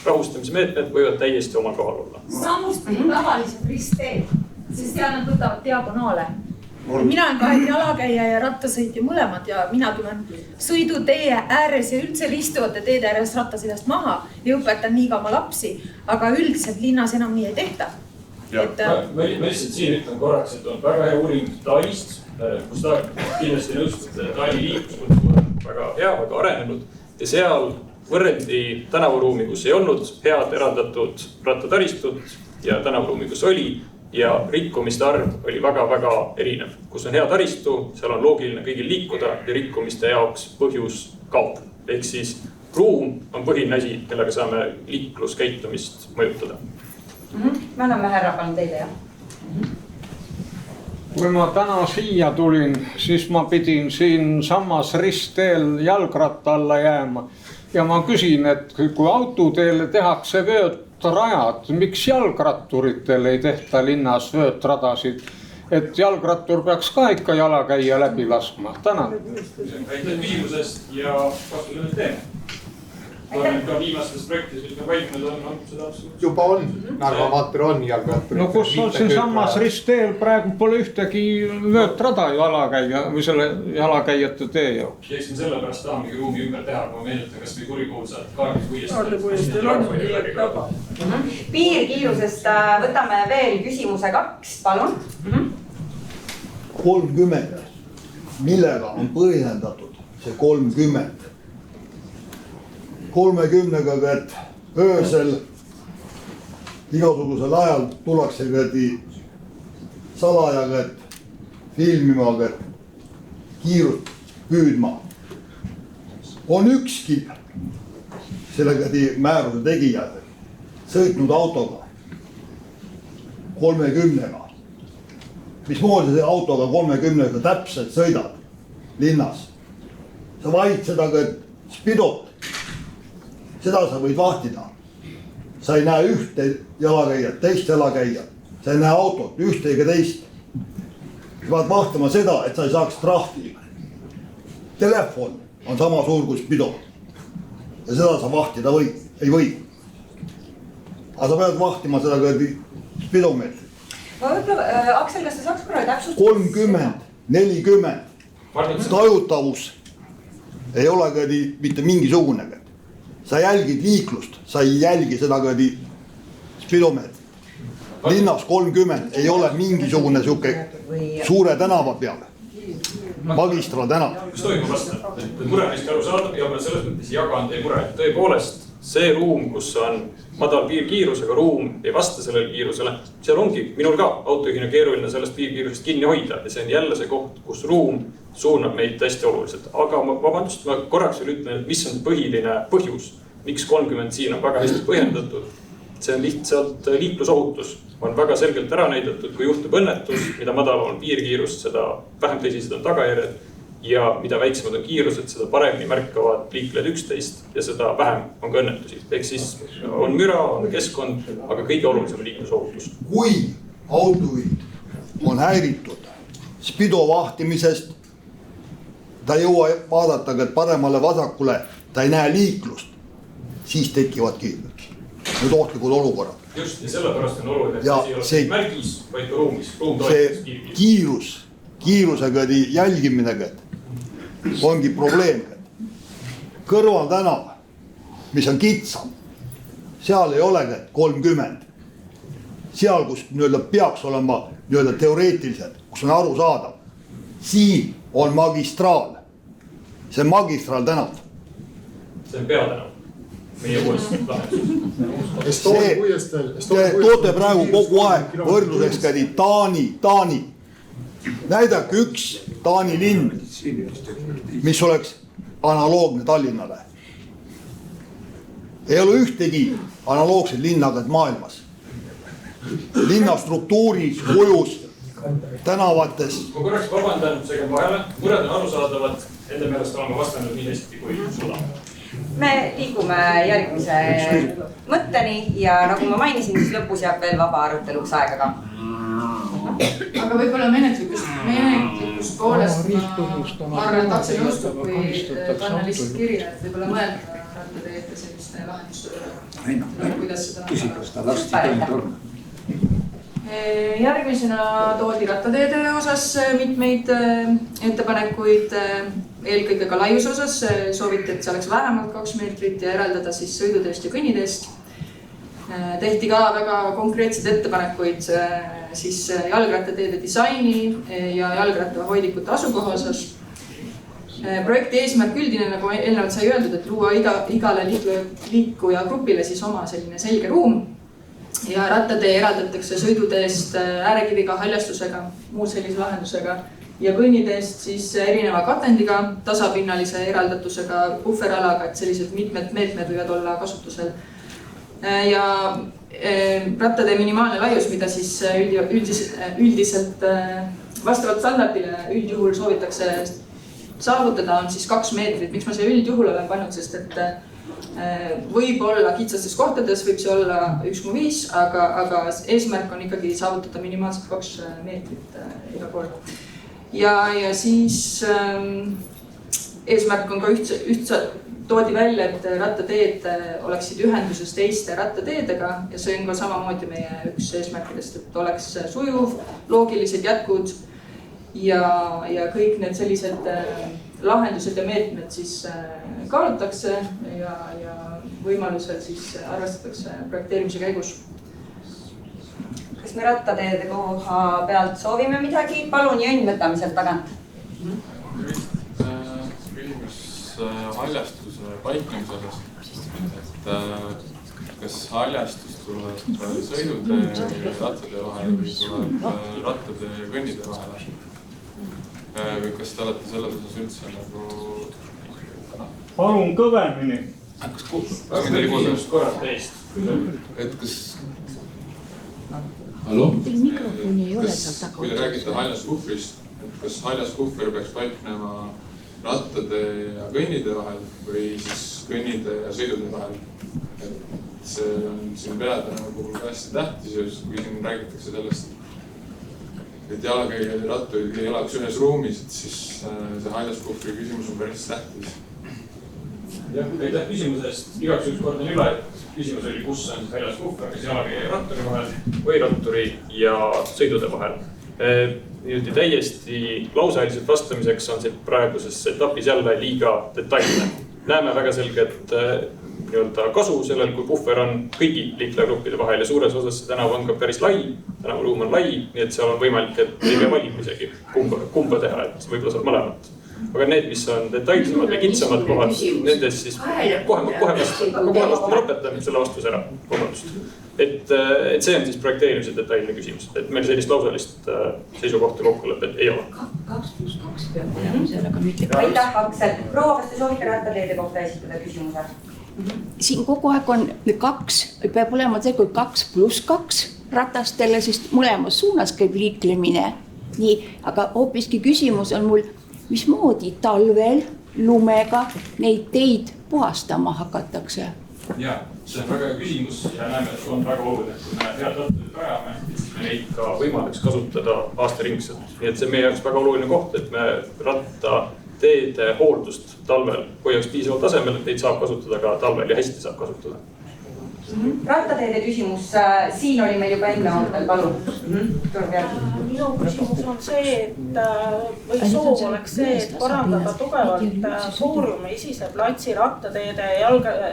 rahustamise meetmed võivad täiesti oma kohal olla. Samusti tavalised ristteed, sest seal nad võtavad diagonaale. Mina olen ka jalakäija ja rattasõitja mõlemad ja minagi olen sõidutee ääres ja üldse ristuvate teede ääres rattasõidast maha ja õpetan nii ka oma lapsi, aga üldiselt linnas enam nii ei tehta. Ma lihtsalt siin ütlen korraks, et on väga hea uuring Taanist, kus ta kindlasti nõustub, et Taani liikluskultuur on väga hea, väga arenenud ja seal võrreldi tänavaruumi, kus ei olnud head eraldatud rattataristut ja tänavaruumi, kus oli ja rikkumiste arv oli väga-väga erinev. Kus on hea taristu, seal on loogiline kõigil liikuda ja rikkumiste jaoks põhjus kaob. Ehk siis ruum on põhiline asi, kellega saame liikluskäitumist mõjutada. Me anname härra palun teile, jah? Kui ma täna siia tulin, siis ma pidin siin samas ristteel jalgratta alla jääma. Ja ma küsin, et kui autoteele tehakse vöötrajad, miks jalgratturitele ei tehta linnas vöötradasid? Et jalgrattur peaks ka ikka jalakäija läbi laskma. Tänan. Aitäh küsimusest ja vastu nüüd teeme. Olen ka viimastes projektis, mis me valminud on seda absoluutselt. Juba on, nagu amaater on jalgrattur. No kus on siin samas ristteel praegu pole ühtegi vöötrada jalakäija või selle jalakäijate tee jaoks. Eks me selle pärast tahamegi ruumi ümber teha, kui ma meenutan kas või kurikuulsad kaardis Arlepuiestel on liialt taba. Piirkiirusest võtame veel küsimuse 2, palun. 30, millega on põhjendatud see 30? 30-ga, et öösel igasugusel ajal tullakse salajaga filmima, kiirust püüdma. On ükski selle määruse tegija sõitnud autoga 30-ga. Mismoodi see autoga 30-ga täpselt sõidad linnas? Sa vahid seda spidot. Seda sa võid vahtida. Sa ei näe ühte jalakäijat, teist jalakäijat. Sa ei näe autot, ühte ega teist. Sa pead vahtama seda, et sa ei saaks trahvi. Telefon on sama suur kui spido. Ja seda sa vahtida ei või. Aga sa pead vahtima seda spidomeetrit. Aksel, kas sa saaks korra täpsustada? 30, 40. Tajutavus ei ole mitte mingisugune. Sa jälgid liiklust, sa ei jälgi seda spidomeetrit. Linnas 30 ei ole mingisugune suure tänava peale. Magistra tänav. Kas toimub vasta? Mure on hästi aru saada ja ma selles mõttes jagan teie mure. Tõepoolest, see ruum, kus on madal piirkiirusega ruum, ei vasta sellele kiirusele. Seal ongi minul ka autojuhina keeruline sellest piirkiirusest kinni hoida. Ja see on jälle see koht, kus ruum suunab meid hästi oluliselt. Aga vabandust, ma korraks veel ütlen, mis on põhiline põhjus, miks 30 siin on väga hästi põhjendatud. See on lihtsalt liiklusohutus. On väga selgelt ära näidatud, kui juhtub õnnetus, mida madal on piirkiirust, seda vähem tõsised on tagajärjed. Ja mida väiksemad on kiirused, seda paremini märkavad liiklejad üksteist ja seda vähem on ka õnnetusi. Ehk siis on müra, on keskkond, aga kõige olulisem liiklusohutus. Kui autojuhid on häiritud spido vahtimisest, ta ei jõua vaadata paremale vasakule, ta ei näe liiklust, siis tekivadki nüüd ohtlikud olukorrad. Just, ja sellepärast on oluline, et see ei ole märgis, vaid ka ruumis. See kiirusega jälgimine ongi probleem. Kõrval tänav, mis on kitsam, seal ei ole 30. Seal, kus peaks olema teoreetiliselt, kus on aru saada. Siin on magistraal. See on magistraal tänav. See on peatänav. Meie uues lahendus. Te toote praegu kogu aeg võrdluseks Taani. Näidake üks Taani linn, mis oleks analoogne Tallinnale. Ei ole ühtegi analoogset linnaga maailmas. Linnastruktuuris, kujus, tänavates. Ma korraks vabandan seega vahele. Mured on arusaadavad. Enda meelest oleme vastanud nii hästi kui suudame. Me liigume järgmise mõtteni ja nagu ma mainisin, siis lõpus jääb veel vaba aruteluks aega ka. Aga võib-olla menetlikust poolest ma arvan, et Aksel nõustub, kui panna lihtsalt kirja, et võib-olla mõelda rattateede selliste lahendustele. Kuidas seda järgmisena toodi rattateede osas mitmeid ettepanekuid, eelkõige ka laius osas sooviti, et see oleks vähemalt 2 meetrit ja eraldada siis sõiduteest ja kõnniteest. Tehti ka väga konkreetsed ettepanekuid siis jalgrattateede disaini ja jalgrattahoidikute asukoha osas. Projekti eesmärk üldine, nagu eelnevalt sai öeldud, et luua igale liikuja grupile siis oma selline selge ruum. Ja rattatee eraldatakse sõiduteest äärekiviga, haljastusega, muu sellise lahendusega ja kõnniteest siis erineva katendiga, tasapinnalise eraldatusega, puhveralaga, et sellised mitmed meetmed võivad olla kasutusel. ja rattatee minimaalne laius, mida siis üldiselt vastavalt standardile üldjuhul soovitakse saavutada, on siis 2 meetrit. Miks ma selle üldjuhul olen pannud, sest et võib-olla kitsastes kohtades võib see olla 1,5, aga eesmärk on ikkagi saavutada minimaalselt 2 meetrit iga pool. Ja siis eesmärk on ka ühtse toodi välja, et rattateed oleksid ühenduses teiste rattateedega ja see on ka samamoodi meie üks eesmärkidest, et oleks sujuv, loogilised jätkud ja kõik need sellised lahendused ja meetmed siis kaalutakse ja võimalusel siis arvestatakse projekteerimise käigus. Kas me rattateede koha pealt soovime midagi? Palun, Jõnn, võtame sealt tagant. Haljastuse paiknemise osas, et kas haljastus tuleb sõidutee ja rattatee vahel või tuleb rattatee ja kõnnitee vahel? Või kas te olete selles osas üldse nagu... Palun kõvemini. Et kas... Hallo? Kui te räägite haljaskuhvrist, et kas haljaskuhver peaks paiknema rattatee ja kõnnitee vahel või siis kõnnitee ja sõidutee vahel. Et see on siin peatänav puhul ka hästi tähtis, kui siin räägitakse sellest, et jalakäijad ja ratturid ei elaks ühes ruumis, et siis see haljaskuhvri küsimus on päris tähtis. Jah, aitäh küsimusest. Igaks üks kordan üle, et küsimus oli, kus on haljaskuhver, kas jalakäija ja ratturi vahel või ratturi ja sõidutee vahel. Niimoodi täiesti lausailiselt vastamiseks on see praeguses etapis jälle liiga detailne. Näeme väga selget kasu sellel, kui puhver on kõigi liiklejagruppide vahel ja suures osas see tänav on ka päris lai, tänavaruum on lai, nii et seal on võimalik, et ei pea valima isegi kumba teha, et võib-olla saab mõlemat. Aga need, mis on detailsemad või kitsamad kohad, nendes siis kohe vastama lõpetan selle vastuse ära, vabandust. Et see on siis projekteerimise detailne küsimus, et meil sellist lausalist seisukohta kokkulepet ei ole. 2+2 peab olema sellega nüüd. Aitäh, Aksel. Proua, kas te soovite rattateede kohta esitada küsimuse? Siin kogu aeg on 2, peab olema see, kui 2+2 ratastele, sest mõlemas suunas käib liiklemine. Nii, aga hoopiski küsimus on mul, mismoodi talvel lumega neid teid puhastama hakatakse? Jaa, see on väga hea küsimus ja näeme, et on väga oluline, kui me head rattateed rajame, siis me neid ka võimaleks kasutada aastaringselt. Nii et see on meie jaoks väga oluline koht, et me rattateede hooldust talvel hoiaks piisaval tasemel, et neid saab kasutada ka talvel ja hästi saab kasutada. Rattateede küsimus, siin oli meil juba enne ootel, palun. Minu küsimus on see, et või soov oleks see, et parandada tugevalt Foorumi esise platsi rattateede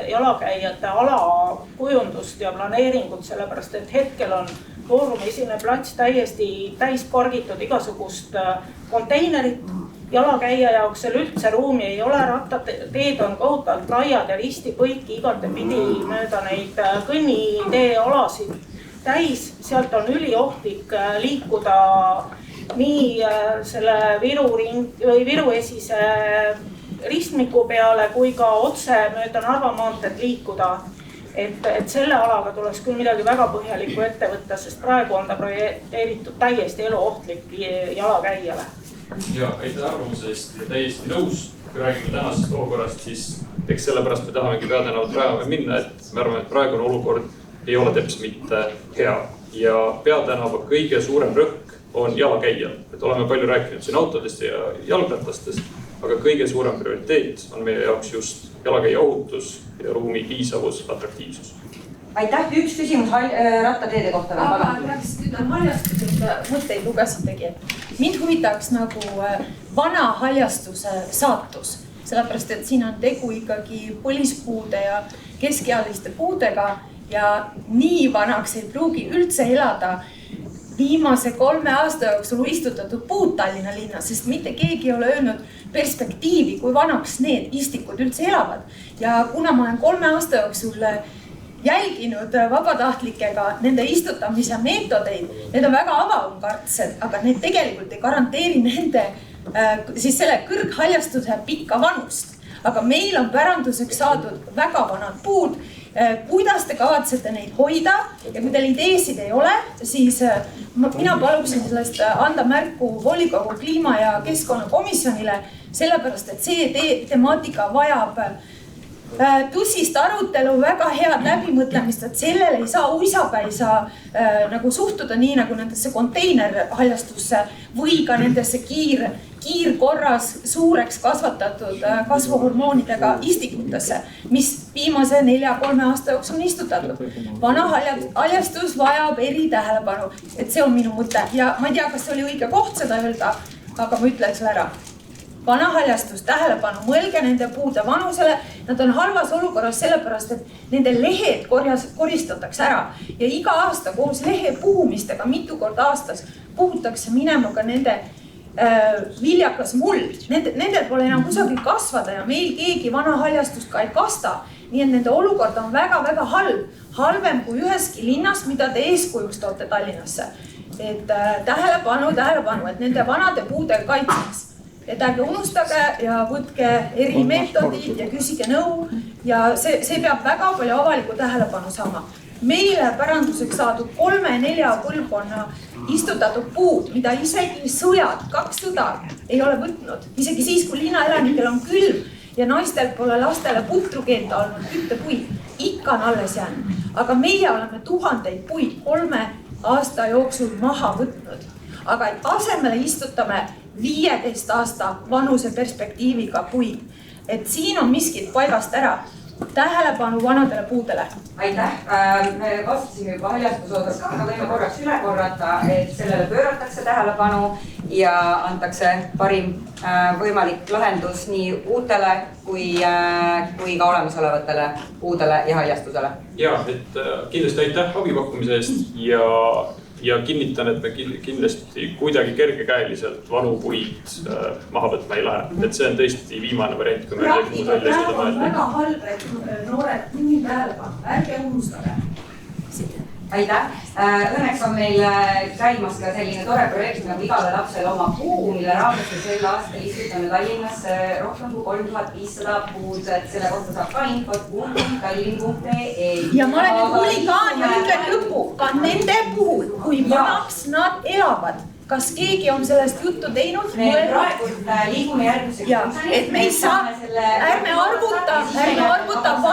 jalakäijate alakujundust ja planeeringut, sellepärast et hetkel on Foorumi esine plats täiesti täis pargitud igasugust konteinerit. Jalakäija jaoks seal üldse ruumi ei ole, rattateed on kohutavalt laiad ja risti põiki igatepidi mööda neid kõnnitee alasid täis. Sealt on üliohtlik liikuda nii selle Viru esise ristmiku peale kui ka otse mööda Narva maanteed liikuda. Et selle alaga tuleks küll midagi väga põhjalikku ette võtta, sest praegu on ta projekteeritud täiesti eluohtlik jalakäijale. Ja aitäh arvamuse eest ja täiesti nõus. Kui räägime tänasest olukorrast, siis eks sellepärast me tahamegi peatänavat rajama minna, et me arvame, et praegune olukord ei ole teps mitte hea. Ja peatänava kõige suurem rõhk on jalakäijal. Et oleme palju rääkinud siin autodest ja jalgratastest, aga kõige suurem prioriteet on meie jaoks just jalakäija ohutus ja ruumi piisavus, atraktiivsus. Aitäh, üks küsimus rattateede kohta. Aga rääkis nüüd on haljastused, mõtteid lugesitegi. Mind huvitaks nagu vana haljastuse saatus, sellepärast et siin on tegu ikkagi põlispuude ja keskealiste puudega ja nii vanaks ei pruugi üldse elada viimase 3 aasta jooksul istutatud puud Tallinna linnas, sest mitte keegi ei ole öelnud perspektiivi, kui vanaks need istikud üldse elavad. Ja kuna ma olen 3 aasta jooksul jälginud vabatahtlikega nende istutamise meetodeid, need on väga avangardset, aga need tegelikult ei garanteeri nende siis selle kõrghaljastuse pikka vanust. Aga meil on päranduseks saadud väga vanad puud kuidas te kavatsete neid hoida ja kui teil ideesid ei ole, siis mina paluksin sellest anda märku volikogu kliima- ja keskkonnakomisjonile, sellepärast et see temaatika vajab tõsist arutelu, väga head läbimõtlemist, et sellele ei saa uisapäisa nagu suhtuda nii nagu nendesse konteinerhaljastusse või ka nendesse kiirkorras suureks kasvatatud kasvuhormoonidega istikutesse, mis viimase 4-3 aasta jooksul on istutatud. Vana haljastus vajab eritähelepanu, et see on minu mõte ja ma ei tea, kas see oli õige koht seda öelda, aga ma ütlen selle ära. Vana haljastus, tähelepanu, mõelge nende puude vanusele, nad on halvas olukorras sellepärast, et nende lehed koristatakse ära ja iga aasta koos lehe puhumistega mitu korda aastas puhutakse minema ka nende viljakas muld. Nendel pole enam kusagil kasvada ja meil keegi vana haljastust ka ei kasta. Nii et nende olukord on väga-väga halb, halvem kui üheski linnas, mida te eeskujuks toote Tallinnasse. Et tähelepanu, et nende vanade puude kaitseks. Et ärge unustage ja võtke eri meetodid ja küsige nõu ja see peab väga palju avalikku tähelepanu saama. Meile päranduseks saadud 3-4 põlvkonna istutatud puud, mida isegi sõjad, 2 sõda ei ole võtnud. Isegi siis, kui linnaelanikel on külm ja naistel pole lastele putru keeta olnud küttepuid, ikka on alles jäänud. Aga meie oleme tuhandeid puid 3 aasta jooksul maha võtnud. Aga asemele istutame 15 aasta vanuse perspektiiviga puid. Et siin on miskit paigast ära. Tähelepanu vanadele puudele. Aitäh. Me vastasime juba haljastuse osas ka, aga võime korraks üle korrata, et sellele pööratakse tähelepanu ja antakse parim võimalik lahendus nii uutele kui ka olemasolevatele puudele ja haljastusele. Ja, et kindlasti aitäh abipakkumise eest ja kinnitan, et me kindlasti kuidagi kergekäeliselt vanu puid maha võtma ei lähe. Et see on tõesti viimane variant, kui me praegu on väga halb, et noored nii tähelepanu, ärge unustage. Aitäh. Õnneks on meil käimas ka selline tore projekt nagu igale lapsele oma puu, mille raames sel aastal istutame Tallinnas rohkem kui 3500 puud, et selle kohta saab ka infot tallinn.ee. Ja ma olen nüüd huligaan ja ütlen lõpu, ka nende puhul, kui vanaks nad elavad. Kas keegi on sellest juttu teinud? Me praegu liigume järgmiseks. Et me ei saa, ärme arvuta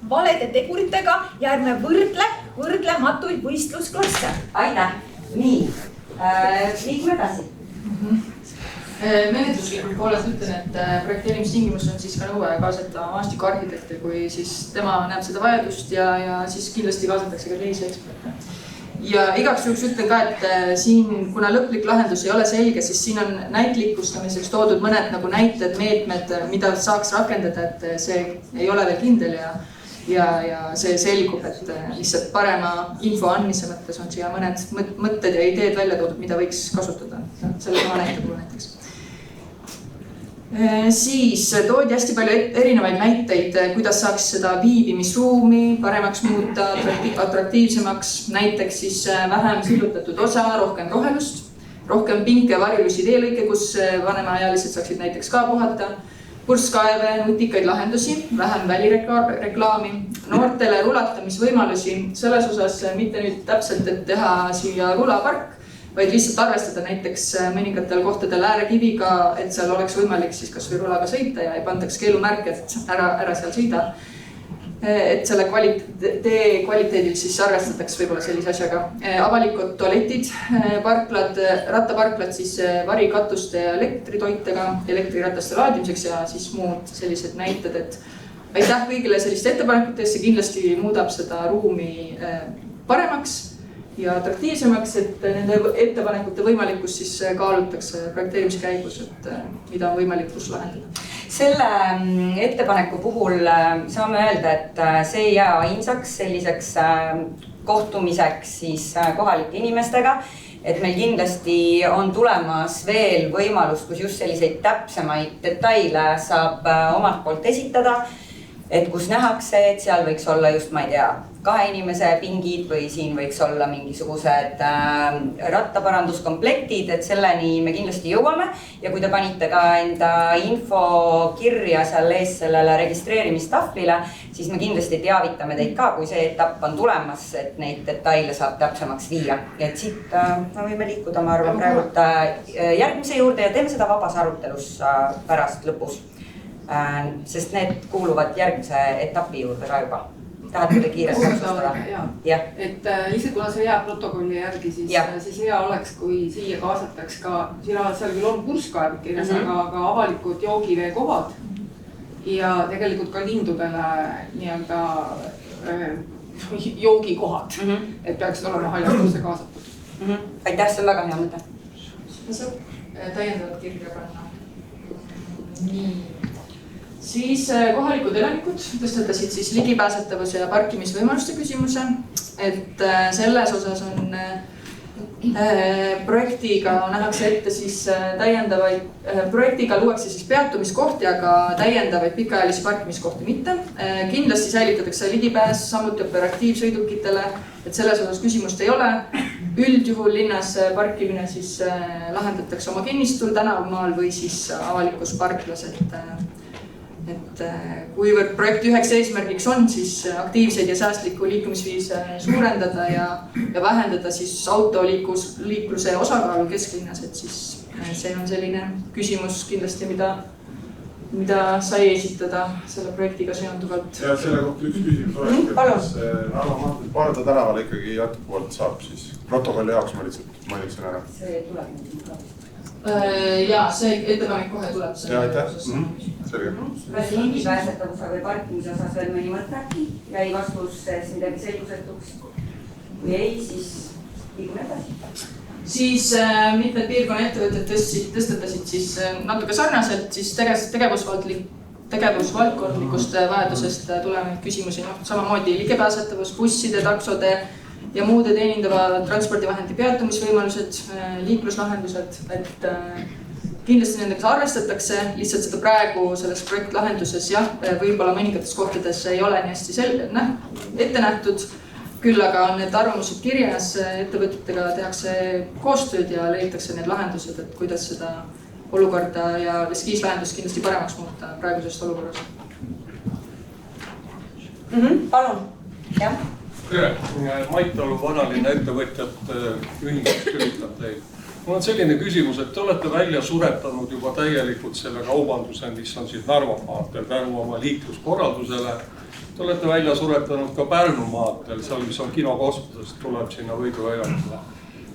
valede teguritega ja ärme võrdlematuid võistlusklasse. Aitäh. Nii, liigume edasi. Menetluslikult poolest ütlen, et projekteerimistingimus on siis ka nõue kaasata maastikuarhitekti, kui siis tema näeb seda vajadust ja siis kindlasti kaasatakse ka teisi eksperte. Ja igaks juhuks ütlen ka, et siin, kuna lõplik lahendus ei ole selge, siis siin on näitlikustamiseks toodud mõned nagu näited, meetmed, mida saaks rakendada, et see ei ole veel kindel ja see selgub, et lihtsalt parema info andmise mõttes on siia mõned mõtted ja ideed välja toodud, mida võiks kasutada. Selle sama näite puhul näiteks. Siis toodi hästi palju erinevaid näiteid, kuidas saaks seda viibimisruumi paremaks muuta, atraktiivsemaks, näiteks siis vähem sillutatud osa, rohkem rohelust, rohkem pinke varjulusi teelõike, kus vanemaealised saaksid näiteks ka puhata, purskkaeve, nutikaid lahendusi, vähem välireklaami, noortele rulatamisvõimalusi, selles osas mitte nüüd täpselt, et teha siia rulapark, vaid lihtsalt arvestada näiteks mõningatel kohtadel äärekiviga, et seal oleks võimalik siis kas või rulaga sõita ja ei pandaks keelumärke, et ära seal sõida. Et selle kvaliteedil siis arvestatakse võib-olla sellise asjaga. Avalikud tualetid, parklad, rattaparklad siis varikatuste ja elektritoitega, elektrirataste laadimiseks ja siis muud sellised näited, et aitäh kõigile selliste ettepanekutesse, kindlasti muudab seda ruumi paremaks ja atraktiivsemaks, et nende ettepanekute võimalikkus siis kaalutakse projekteerimiskäigus, et mida on võimalik kus lahendada. Selle ettepaneku puhul saame öelda, et see ei jää ainsaks selliseks kohtumiseks siis kohalike inimestega, et meil kindlasti on tulemas veel võimalus, kus just selliseid täpsemaid detaile saab omalt poolt esitada, et kus nähakse, et seal võiks olla just, ma ei tea, 2 inimese pingid või siin võiks olla mingisugused rattaparanduskomplektid, et selleni me kindlasti jõuame. Ja kui te panite ka enda info kirja seal ees sellele registreerimistahvlile, siis me kindlasti teavitame teid ka, kui see etapp on tulemas, et neid detaile saab täpsemaks viia. Et siit me võime liikuda, ma arvan, praegult järgmise juurde ja teeme seda vabas arutelus pärast lõpus. Sest need kuuluvad järgmise etapi juurde ka juba. Tahate te kiiresti otsustada? Et lihtsalt kuna see jääb protokolli järgi, siis hea oleks, kui siia kaasataks ka, seal küll on purskkaev kirjas, aga avalikud joogiveekohad ja tegelikult ka lindudele nii-öelda joogikohad, et peaksid olema haljastusse kaasatud. Aitäh, see on väga hea mõte. Täiendavat kirja panna. Nii. Siis kohalikud elanikud tõstatasid siis ligipääsetavuse ja parkimisvõimaluste küsimuse, et selles osas on projektiga nähakse ette siis täiendavaid, projektiga luuakse siis peatumiskohti, aga täiendavaid pikaajalisi parkimiskohti mitte. Kindlasti säilitatakse ligipääs samuti operatiivsõidukitele, et selles osas küsimust ei ole. Üldjuhul linnas parkimine siis lahendatakse oma kinnistul, tänavamaal või siis avalikus parklas, et kuivõrd projekti üheks eesmärgiks on siis aktiivseid ja säästlikku liikumisviise suurendada ja vähendada siis autoliikluse osakaalu kesklinnas, et siis see on selline küsimus kindlasti, mida sai esitada selle projektiga seonduvalt. Ja selle kohta üks küsimus oleks, kas Parda tänavale ikkagi jätkuvalt saab siis protokolli jaoks ma lihtsalt mainiksin ära. See tuleb. Ja see ettepanek kohe tuleb. Ja aitäh. Selge. Kas ligipääsetavuse või parkimise osas veel mõni mõte jäi vastusest midagi selgusetuks? Kui ei, siis liigume edasi. Siis mitmed piirkonna ettevõtted tõstatasid siis natuke sarnaselt siis tegevusvaldkondlikust vajadusest tulevaid küsimusi. Samamoodi ligipääsetavus, busside, taksode ja muude teenindava transpordivahendi peatumisvõimalused, liikluslahendused, et kindlasti nendega arvestatakse, lihtsalt seda praegu selles projektlahenduses võib-olla mõningates kohtades ei ole nii hästi ette nähtud, küll aga on need arvamused kirjas, ettevõtetega tehakse koostööd ja leitakse need lahendused, et kuidas seda olukorda ja eskiislahendust kindlasti paremaks muuta praegusest olukorras. Palun, jah. Tere, Mait Talu vanalinna ettevõtjate ühingust üritab teid. Mul on selline küsimus, et te olete välja suretanud juba täielikult selle kaubanduse, mis on siis Narva maantel tänu oma liikluskorraldusele. Te olete välja suretanud ka Pärnu maantel, seal mis on Kino Kosmosest, tuleb sinna Võiduväljakule.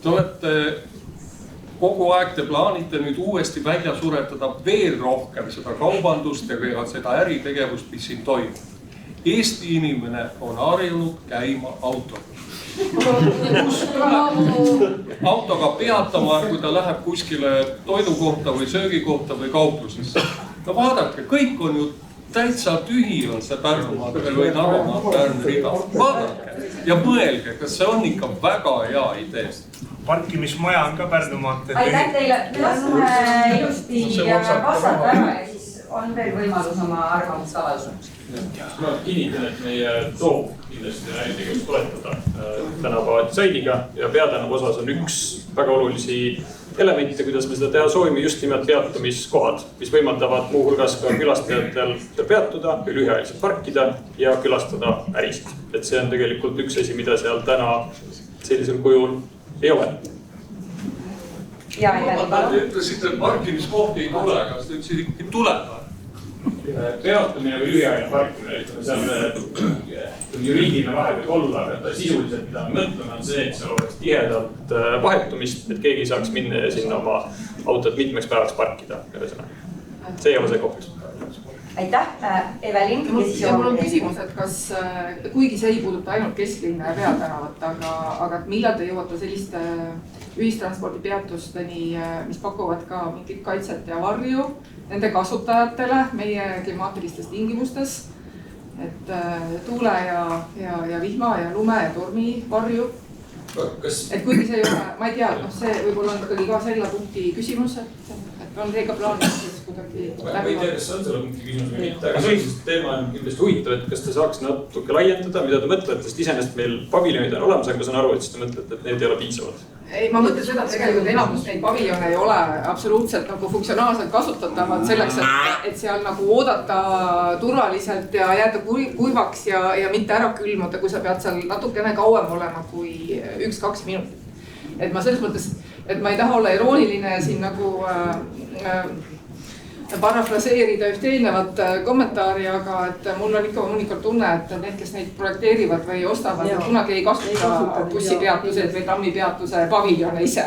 Te olete kogu aeg, te plaanite nüüd uuesti välja suretada veel rohkem seda kaubandust ja seda äritegevust, mis siin toimub. Eesti inimene on harjunud käima autoga. Autoga peatama, kui ta läheb kuskile toidukohta või söögikohta või kauplusesse. No vaadake, kõik on ju täitsa tühi on see Pärnumaad või Narvamaad Pärnu rida. Vaadake ja mõelge, kas see on ikka väga hea idee. Parkimismaja on ka Pärnumaad. Aitäh teile, me laseme ilusti vastata ära ja siis on veel võimalus oma arvamust avaldada. Ma kinnitan, et meie soov kindlasti äritegevust toetada tänapäeva disaidiga ja peatänava osas on üks väga olulisi elemente, kuidas me seda teha soovime, just nimelt peatumiskohad, mis võimaldavad muuhulgas ka külastajatel peatuda või lühiajaliselt parkida ja külastada ärisid. Et see on tegelikult üks asi, mida seal täna sellisel kujul ei ole. Te ütlesite, et parkimiskohti ei tule, kas te ütlesite ikkagi tuleb? Peatumine või lühiajaline parkimine, seal juriidiline vahe võib olla, aga sisuliselt mida me mõtleme on see, et seal oleks tihedalt vahetumist, et keegi saaks minna ja sinna oma autot mitmeks päevaks parkida. See ei ole see koht. Aitäh, Evelin. Mul on küsimus, et kas, kuigi see ei puuduta ainult kesklinna ja peatänavat, aga millal te jõuate selliste ühistranspordipeatusteni, mis pakuvad ka mingit kaitset ja varju nende kasutajatele meie klimaatilistes tingimustes, et tuule ja vihma ja lume ja tormi varju. Et kuigi see ei ole, ma ei tea, see võib-olla on ikkagi ka selle punkti küsimus, et on teiega plaanis, kuidagi ma ei tea, kas see on selle punkti küsimus või mitte, aga see teema on kindlasti huvitav, et kas te saaks natuke laiendada, mida te mõtlete, sest iseenesest meil paviljonid on olemas, aga ma saan aru, et siis te mõtlete, et need ei ole piisavad. Ei, ma mõtlen seda, et tegelikult enamus neid paviljone ei ole absoluutselt nagu funktsionaalselt kasutatavad selleks, et seal nagu oodata turvaliselt ja jääda kuivaks ja mitte ära külmuda, kui sa pead seal natukene kauem olema kui 1-2 minutit. Et ma selles mõttes, et ma ei taha olla irooniline siin nagu parafraseerida üht eelnevat kommentaari, aga et mul on ikka mõnikord tunne, et need, kes neid projekteerivad või ostavad, kunagi ei kasuta bussipeatused või trammipeatuse paviljone ise.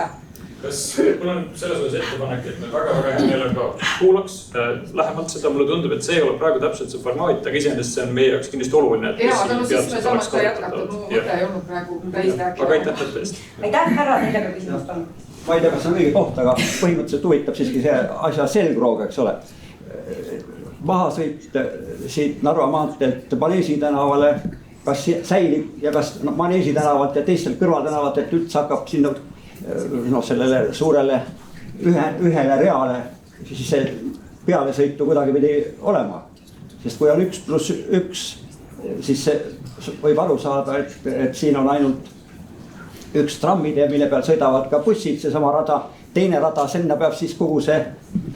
Kas mul on selles osas ettepanek, et me väga hea meelega kuulaks lähemalt seda, mulle tundub, et see ei ole praegu täpselt see formaat, aga iseenesest see on meie jaoks kindlasti oluline. Jaa, aga no siis me saame seda jätkata, mu mõte ei olnud praegu täis rääkida. Aga aitäh tõesti. Aitäh, härra, teile ka küsimust on. Ma ei tea, kas see on õige koht, aga põhimõtteliselt huvitab siiski see asja selgroog, eks ole. Mahasõit siit Narva maanteelt Maneesi tänavale, kas säilib ja kas Maneesi tänavalt ja teistel kõrvaltänavatelt üldse hakkab sinna sellele suurele ühele reale siis see pealesõitu kuidagi pidi olema. Sest kui on 1+1, siis võib aru saada, et siin on ainult üks trammide, mille peal sõidavad ka bussid, seesama rada, teine rada, sinna peab siis kogu see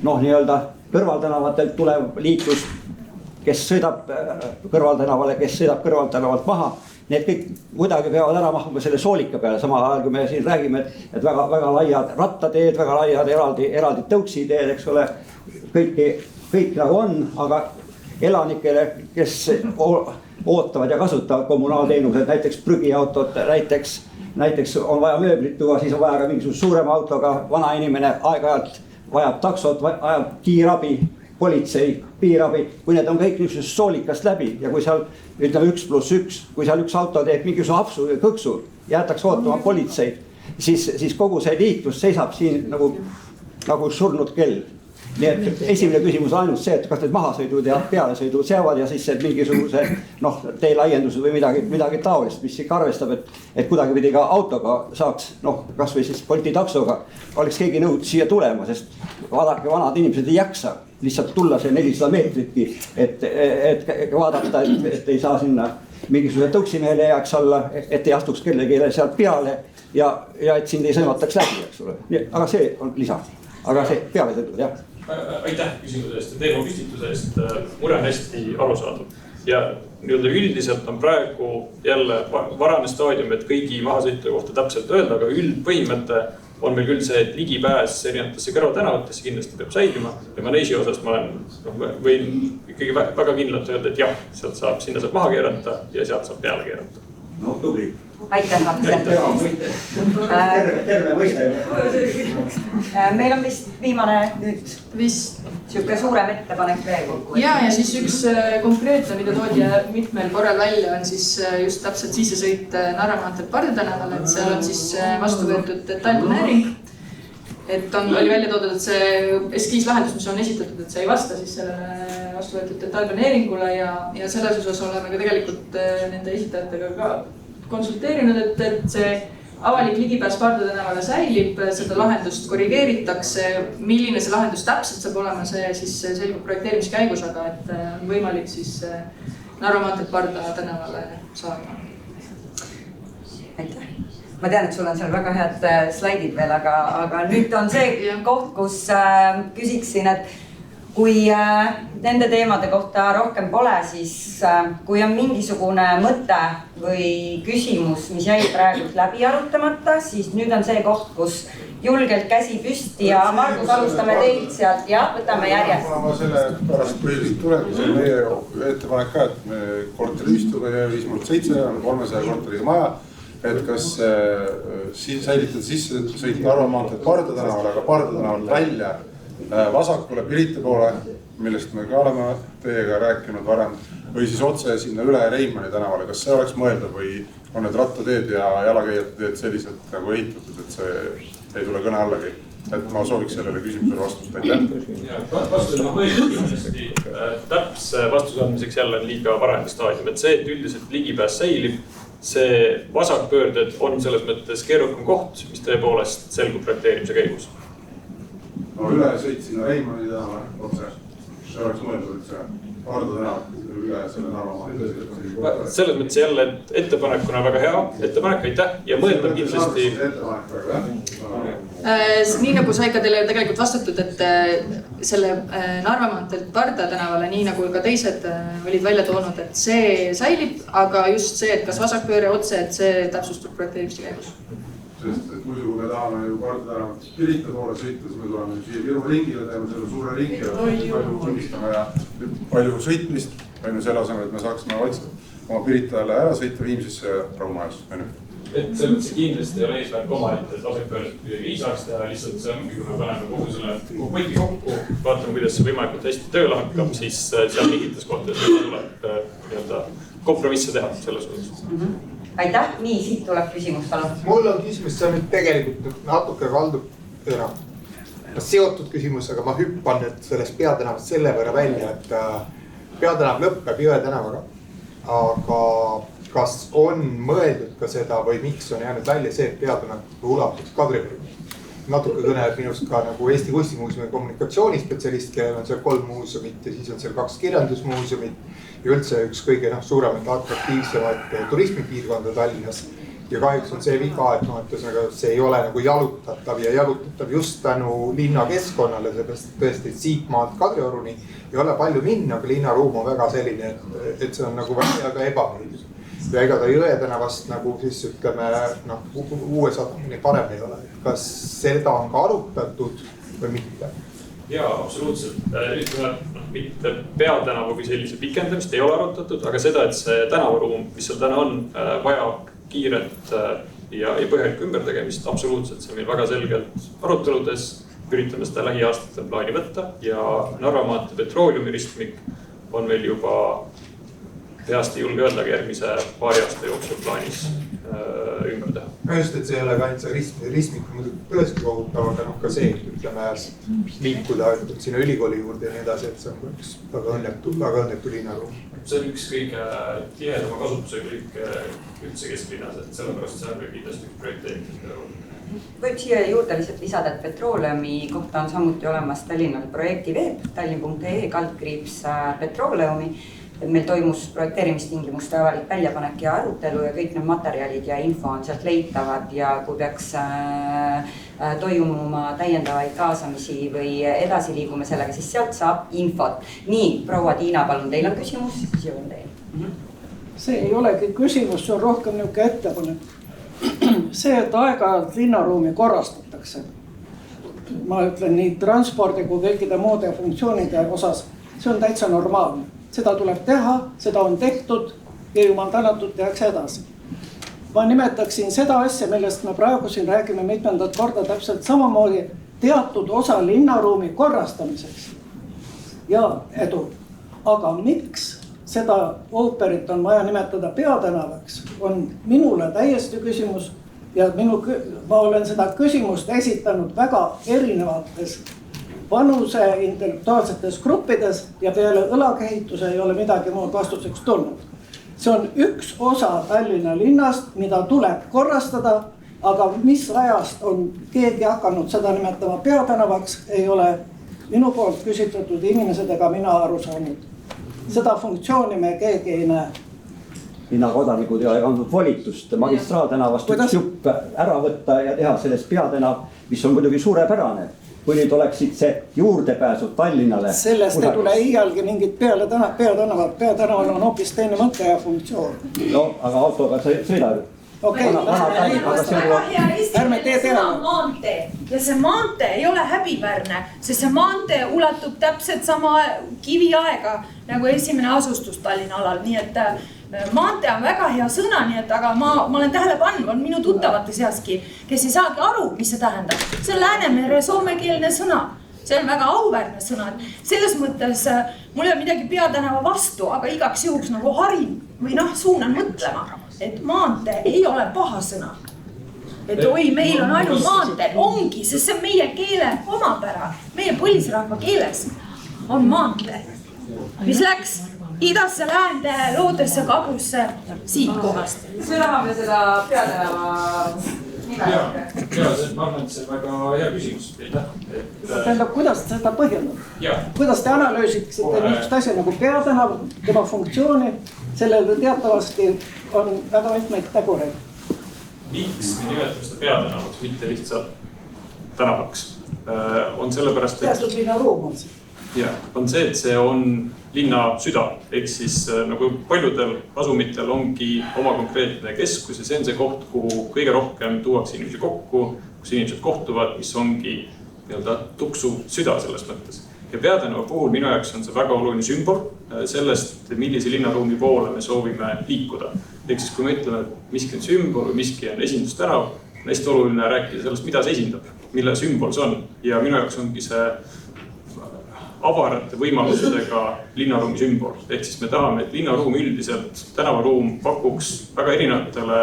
nii-öelda kõrvaltänavatelt tulev liiklus, kes sõidab kõrvaltänavale, kes sõidab kõrvaltänavalt maha. Need kõik kuidagi peavad ära mahma selle soolika peale, samal ajal kui me siin räägime, et väga laiad rattateed, väga laiad eraldi tõuksiteed, eks ole, kõik nagu on, aga elanikele, kes ootavad ja kasutavad kommunaalteenused, näiteks prügiautod, näiteks on vaja mööblit tuua, siis on vaja ka mingisuguse suurema autoga, vana inimene aeg-ajalt vajab taksot, vajab kiirabi, politsei, piirabi, kui need on kõik niisugusest soolikast läbi ja kui seal ütleme 1+1, kui seal üks auto teeb mingisuguse hapsu ja kõksu, jäetakse ootama politseid, siis kogu see liiklus seisab siin nagu surnud kell. Nii et esimene küsimus on ainult see, et kas need mahasõidud ja pealesõidud seavad ja siis mingisuguse teelaiendused või midagi taolist, mis ikka arvestab, et kuidagi pidi ka autoga saaks, kas või siis Bolti taksoga oleks keegi nõud siia tulema, sest vaadake, vanad inimesed ei jaksa lihtsalt tulla see 400 meetritki, et vaadata, et ei saa sinna mingisuguse tõuksimehele jääks alla, et ei astuks kellegi sealt peale ja et sind ei sõimataks läbi, eks ole. Aga see on lisa, aga see pealesõidud, jah. Aitäh küsimuse eest ja teema püstituse eest, mure on hästi arusaadav. Ja üldiselt on praegu jälle varane staadium, et kõigi mahasõitude kohta täpselt öelda, aga üldpõhimõte on meil küll see, et ligipääs erinevatesse kõrvaltänavatesse kindlasti peab säilima. Ja Maneesi osas ma võin ikkagi väga kindlalt öelda, et jah, sealt saab, sinna saab maha keerata ja sealt saab peale keerata. No tubli. Aitäh, terve mõiste. Meil on vist viimane nüüd siuke suurem ettepanek veel kokku. Ja siis üks konkreetne, mida toodi mitmel korral välja, on siis just täpselt sissesõit Narva maanteelt Parde tänavale, et seal on siis vastu võetud detailplaneering. Et oli välja toodud, et see eskiislahendus, mis on esitatud, et see ei vasta siis sellele vastu võetud detailplaneeringule ja selles osas oleme ka tegelikult nende esitajatega ka konsulteerinud, et see avalik ligipääs Parde tänavale säilib, seda lahendust korrigeeritakse. Milline see lahendus täpselt saab olema, see siis selgub projekteerimiskäigus, aga et on võimalik siis Narva maanteelt Parde tänavale saada. Aitäh. Ma tean, et sul on seal väga head slaidid veel, aga nüüd on see koht, kus küsiksin, et kui nende teemade kohta rohkem pole, siis kui on mingisugune mõte või küsimus, mis jäi praegu läbi arutamata, siis nüüd on see koht, kus julgelt käsi püsti ja Margus, alustame teilt sealt ja võtame järjest. Ma selle pärast põhiliselt tulen, see on meie ettepanek ka, et me korteriühistuga 5+7 on 300 korteriga maja, et kas säilitada sissesõit Narva maanteelt Parde tänavale, aga Parde tänavalt välja vasakule Pirita poole, millest me ka oleme teiega rääkinud varem, või siis otse sinna üle Reimani tänavale. Kas see oleks mõeldav või on need rattateed ja jalakäijate teed selliselt nagu ehitatud, et see ei tule kõne allagi? Et ma sooviks sellele küsimusele vastust, aitäh. Vastus on mõeldavasti täpse vastuse andmiseks jälle on liiga varajane staadium, et see, et üldiselt ligipääs säilib, see vasakpöörded on selles mõttes keerukam koht, mis tõepoolest selgub projekteerimise käigus. no üle sõit sinna Reimanni tänava otse. See oleks mõeldud, et see Hardo tänav üle selle Narva. Selles mõttes jälle ettepanekuna väga hea ettepanek, aitäh ja mõeldab kindlasti. Nii nagu sai ka teile tegelikult vastatud, et selle Narva maanteelt Parda tänavale, nii nagu ka teised olid välja toonud, et see säilib, aga just see, et kas vasakpööre otse, et see täpsustub projekteerimiste käigus. Sest et muidu, kui me tahame ju Parda tänavat Pirita poole sõita, siis me tuleme siia Viru ringile, teeme selle suure ringi ja palju tunnistame ja palju sõitmist. Selle asemel, et me saaksime vaikselt oma Piritale ära sõita Viimsisse ja Raumajas. Et selles mõttes kindlasti ei ole eesmärk omaette, et vasakpööret kuidagi ei saaks teha, lihtsalt see ongi, kui me paneme kogu selle poti kokku, vaatame, kuidas see võimalikult hästi tööle hakkab, siis seal mingites kohtades tuleb kompromisse teha selles osas. Aitäh, nii siit tuleb küsimus, palun. Mul on küsimus, see on nüüd tegelikult natuke kaldub seotud küsimus, aga ma hüppan nüüd sellest peatänavast selle võrra välja, et peatänav lõppeb Jõe tänavaga. Aga kas on mõeldud ka seda või miks on jäänud välja see, et peatänav ulatuks Kadrioruni? Natuke kõneleb minust ka nagu Eesti Kunstimuuseumi kommunikatsioonispetsialist, kellel on seal 3 muuseumit ja siis on seal 2 kirjandusmuuseumit. Ja üldse üks kõige suuremaid atraktiivsemaid turismipiirkonda Tallinnas. Ja kahjuks on see viga, et see ei ole nagu jalutatav ja jalutatav just tänu linna keskkonnale, seepärast tõesti siit maalt Kadrioruni ei ole palju minna, aga linnaruum on väga selline, et see on nagu väga ebameeldiv. Ja ega ta Jõe tänavast nagu siis ütleme uue sadamini parem ei ole. Kas seda on ka arutatud või mitte? Jaa, absoluutselt. Ütleme, mitte peatänavu kui sellise pikendamist ei ole arutatud, aga seda, et see tänavaruum, mis seal täna on, vajab kiiret ja põhjalik ümbertegemist, absoluutselt. See on meil väga selgelt aruteludes, üritame seda lähiaastatel plaani võtta ja Narva maantee petrooleumi ristmik on meil juba heast ei julge öelda, aga järgmise paari aasta jooksul plaanis ümber teha. Just, et see ei ole ka ainult see ristmik muidugi tõesti kohutav, aga ka see, et ütleme liikuda sinna ülikooli juurde ja nii edasi, et see on üks väga õnnetu linnaruum. See on üks kõige tihedama kasutusega liike üldse kesklinnas, et sellepärast see on kindlasti üks projekteerimisest. Võib siia juurde lihtsalt lisada, et petrooleumi kohta on samuti olemas Tallinnal projekti veeb, tallinn.ee/ petrooleumi. Meil toimus projekteerimistingimuste avalik väljapanek ja arutelu ja kõik need materjalid ja info on sealt leitavad ja kui peaks toimuma täiendavaid kaasamisi või edasi liigume sellega, siis sealt saab infot. Nii, proua Tiina, palun, teil on küsimus, siis jõuan teile. See ei olegi küsimus, see on rohkem niuke ettepanek. See, et aeg-ajalt linnaruumi korrastatakse. Ma ütlen nii transpordi kui kõikide muude funktsioonide osas, see on täitsa normaalne. Seda tuleb teha, seda on tehtud ja jumal tänatud tehakse edasi. Ma nimetaksin seda asja, millest me praegu siin räägime mitmendat korda täpselt samamoodi teatud osa linnaruumi korrastamiseks. Ja edu. Aga miks seda ooperit on vaja nimetada peatänavaks, on minule täiesti küsimus ja ma olen seda küsimust esitanud väga erinevates vanuse intellektuaalsetes gruppides ja peale õlakehituse ei ole midagi muud vastuseks tulnud. See on üks osa Tallinna linnast, mida tuleb korrastada, aga mis ajast on keegi hakanud seda nimetama peatänavaks, ei ole minu poolt küsitletud inimesed ega mina aru saanud. Seda funktsiooni me keegi ei näe. Linnakodanikud ei ole kandnud volitust magistraaltänavast üks jupp ära võtta ja teha sellest peatänav, mis on muidugi suurepärane. Kui nüüd oleksid see juurdepääsud Tallinnale. Sellest ei tule iialgi mingit peatänavad. Peatänaval on hoopis teine mõte ja funktsioon. No, aga autoga sõidab. Ärme tee teha. Maantee ja see maantee ei ole häbiväärne, sest see maantee ulatub täpselt sama kiviaega nagu esimene asustus Tallinna alal, nii et maantee on väga hea sõna, nii et aga ma olen tähele pannud, on minu tuttavate seaski, kes ei saagi aru, mis see tähendab. See on Läänemere soomekeelne sõna. See on väga auväärne sõna. Selles mõttes mul ei ole midagi peatänava vastu, aga igaks juhuks nagu harin või suunan mõtlema, et maantee ei ole paha sõna. Et oi, meil on ainult maantee, ongi, sest see on meie keele omapära. Meie põlisrahva keeles on maantee, mis läks idasse, läände, loodesse, kagusse, siit kohast. Me tahame seda peatänava ma arvan, et see on väga hea küsimus. Tähendab, kuidas seda põhjendada? Kuidas te analüüsiksite niisugust asja nagu peatänav, tema funktsiooni, sellel teatavasti on väga mitmeid tegureid. Miks me nimetame seda peatänavaks, mitte lihtsalt tänavaks? On sellepärast, et... Teatud linnaruum on see. Ja, on see, et see on linna süda, ehk siis nagu paljudel asumitel ongi oma konkreetne keskus ja see on see koht, kuhu kõige rohkem tuuakse inimesi kokku, kus inimesed kohtuvad, mis ongi tuksu süda selles mõttes. Ja peatänava puhul minu jaoks on see väga oluline sümbol sellest, millise linnaruumi poole me soovime liikuda. Ehk siis kui me ütleme, et miski on sümbol või miski on esindustänav, on hästi oluline rääkida sellest, mida see esindab, mille sümbol see on. Ja minu jaoks ongi see avarate võimalustega linnaruumi sümbol. Ehk siis me tahame, et linnaruum üldiselt, tänavaruum pakuks väga erinevatele